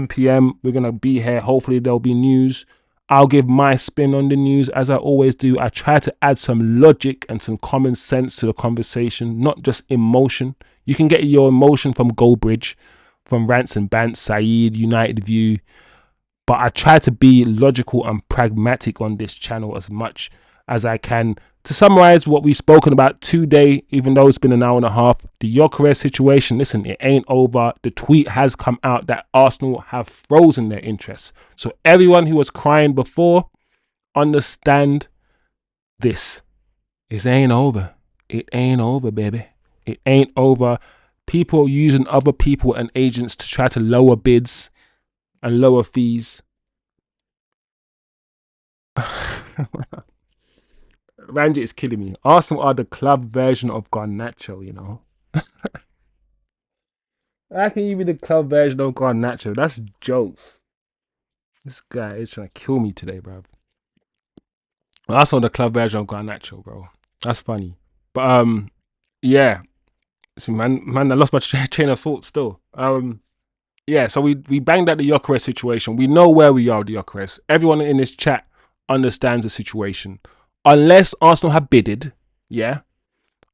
p.m, we're going to be here. Hopefully there'll be news. I'll give my spin on the news as I always do. I try to add some logic and some common sense to the conversation, not just emotion. You can get your emotion from Goldbridge, from Rants and Bants, Saeed, United View. But I try to be logical and pragmatic on this channel as much as I can. To summarize what we've spoken about today, even though it's been an hour and a half, the Gyokeres situation, listen, it ain't over. The tweet has come out that Arsenal have frozen their interest. So everyone who was crying before, understand this. It ain't over. It ain't over, baby. It ain't over. People using other people and agents to try to lower bids and lower fees. Ranjit is killing me. Arsenal are the club version of Garnacho, you know. How can you be the club version of Garnacho? That's jokes. This guy is trying to kill me today, bro. Arsenal the club version of Garnacho, bro. That's funny. But yeah. See, man, I lost my chain of thought still. Yeah, so we banged at the Gyokeres situation. We know where we are with the Gyokeres. Everyone in this chat understands the situation. Unless Arsenal have bidded, yeah,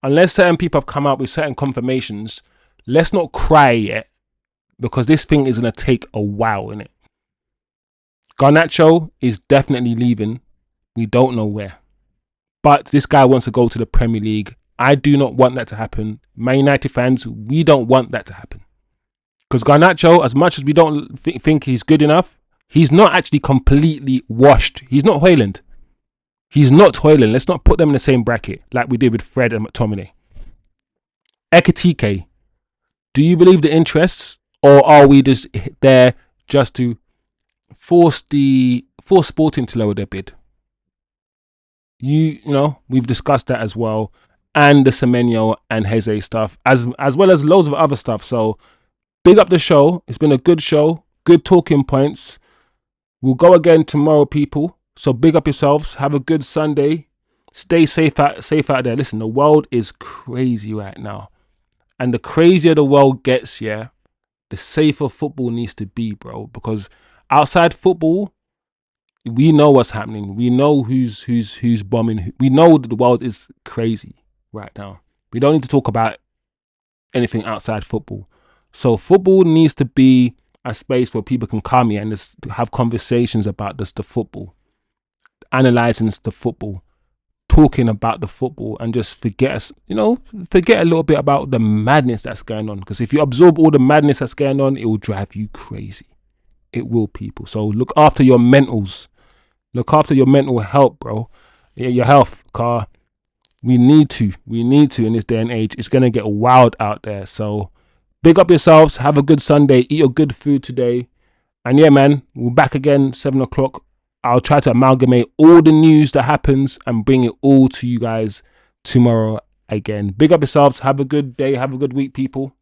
unless certain people have come out with certain confirmations, let's not cry yet, because this thing is going to take a while, innit? Garnacho is definitely leaving. We don't know where. But this guy wants to go to the Premier League. I do not want that to happen. Man United fans, we don't want that to happen. Because Garnacho, as much as we don't think he's good enough, he's not actually completely washed. He's not Højlund. He's not Højlund. Let's not put them in the same bracket like we did with Fred and McTominay. Ekitike, do you believe the interests, or are we just there just to force Sporting to lower their bid? You know, we've discussed that as well, and the Semenyo and Heze stuff, as well as loads of other stuff. So big up the show. It's been a good show, good talking points. We'll go again tomorrow, people. So big up yourselves. Have a good Sunday. Stay safe out there. Listen, the world is crazy right now. And the crazier the world gets, yeah, the safer football needs to be, bro. Because outside football, we know what's happening. We know who's bombing. We know that the world is crazy right now. We don't need to talk about anything outside football. So football needs to be a space where people can come here and just have conversations about the football, analyzing the football, talking about the football, and just forget a little bit about the madness that's going on. Because if you absorb all the madness that's going on, it will drive you crazy. It will, people. So look after your mentals. Look after your mental health, bro. Yeah, your health, car. We need to in this day and age. It's gonna get wild out there. So big up yourselves. Have a good Sunday. Eat your good food today. And yeah, man, we're back again 7 o'clock. I'll try to amalgamate all the news that happens and bring it all to you guys tomorrow again. Big up yourselves. Have a good day. Have a good week, people.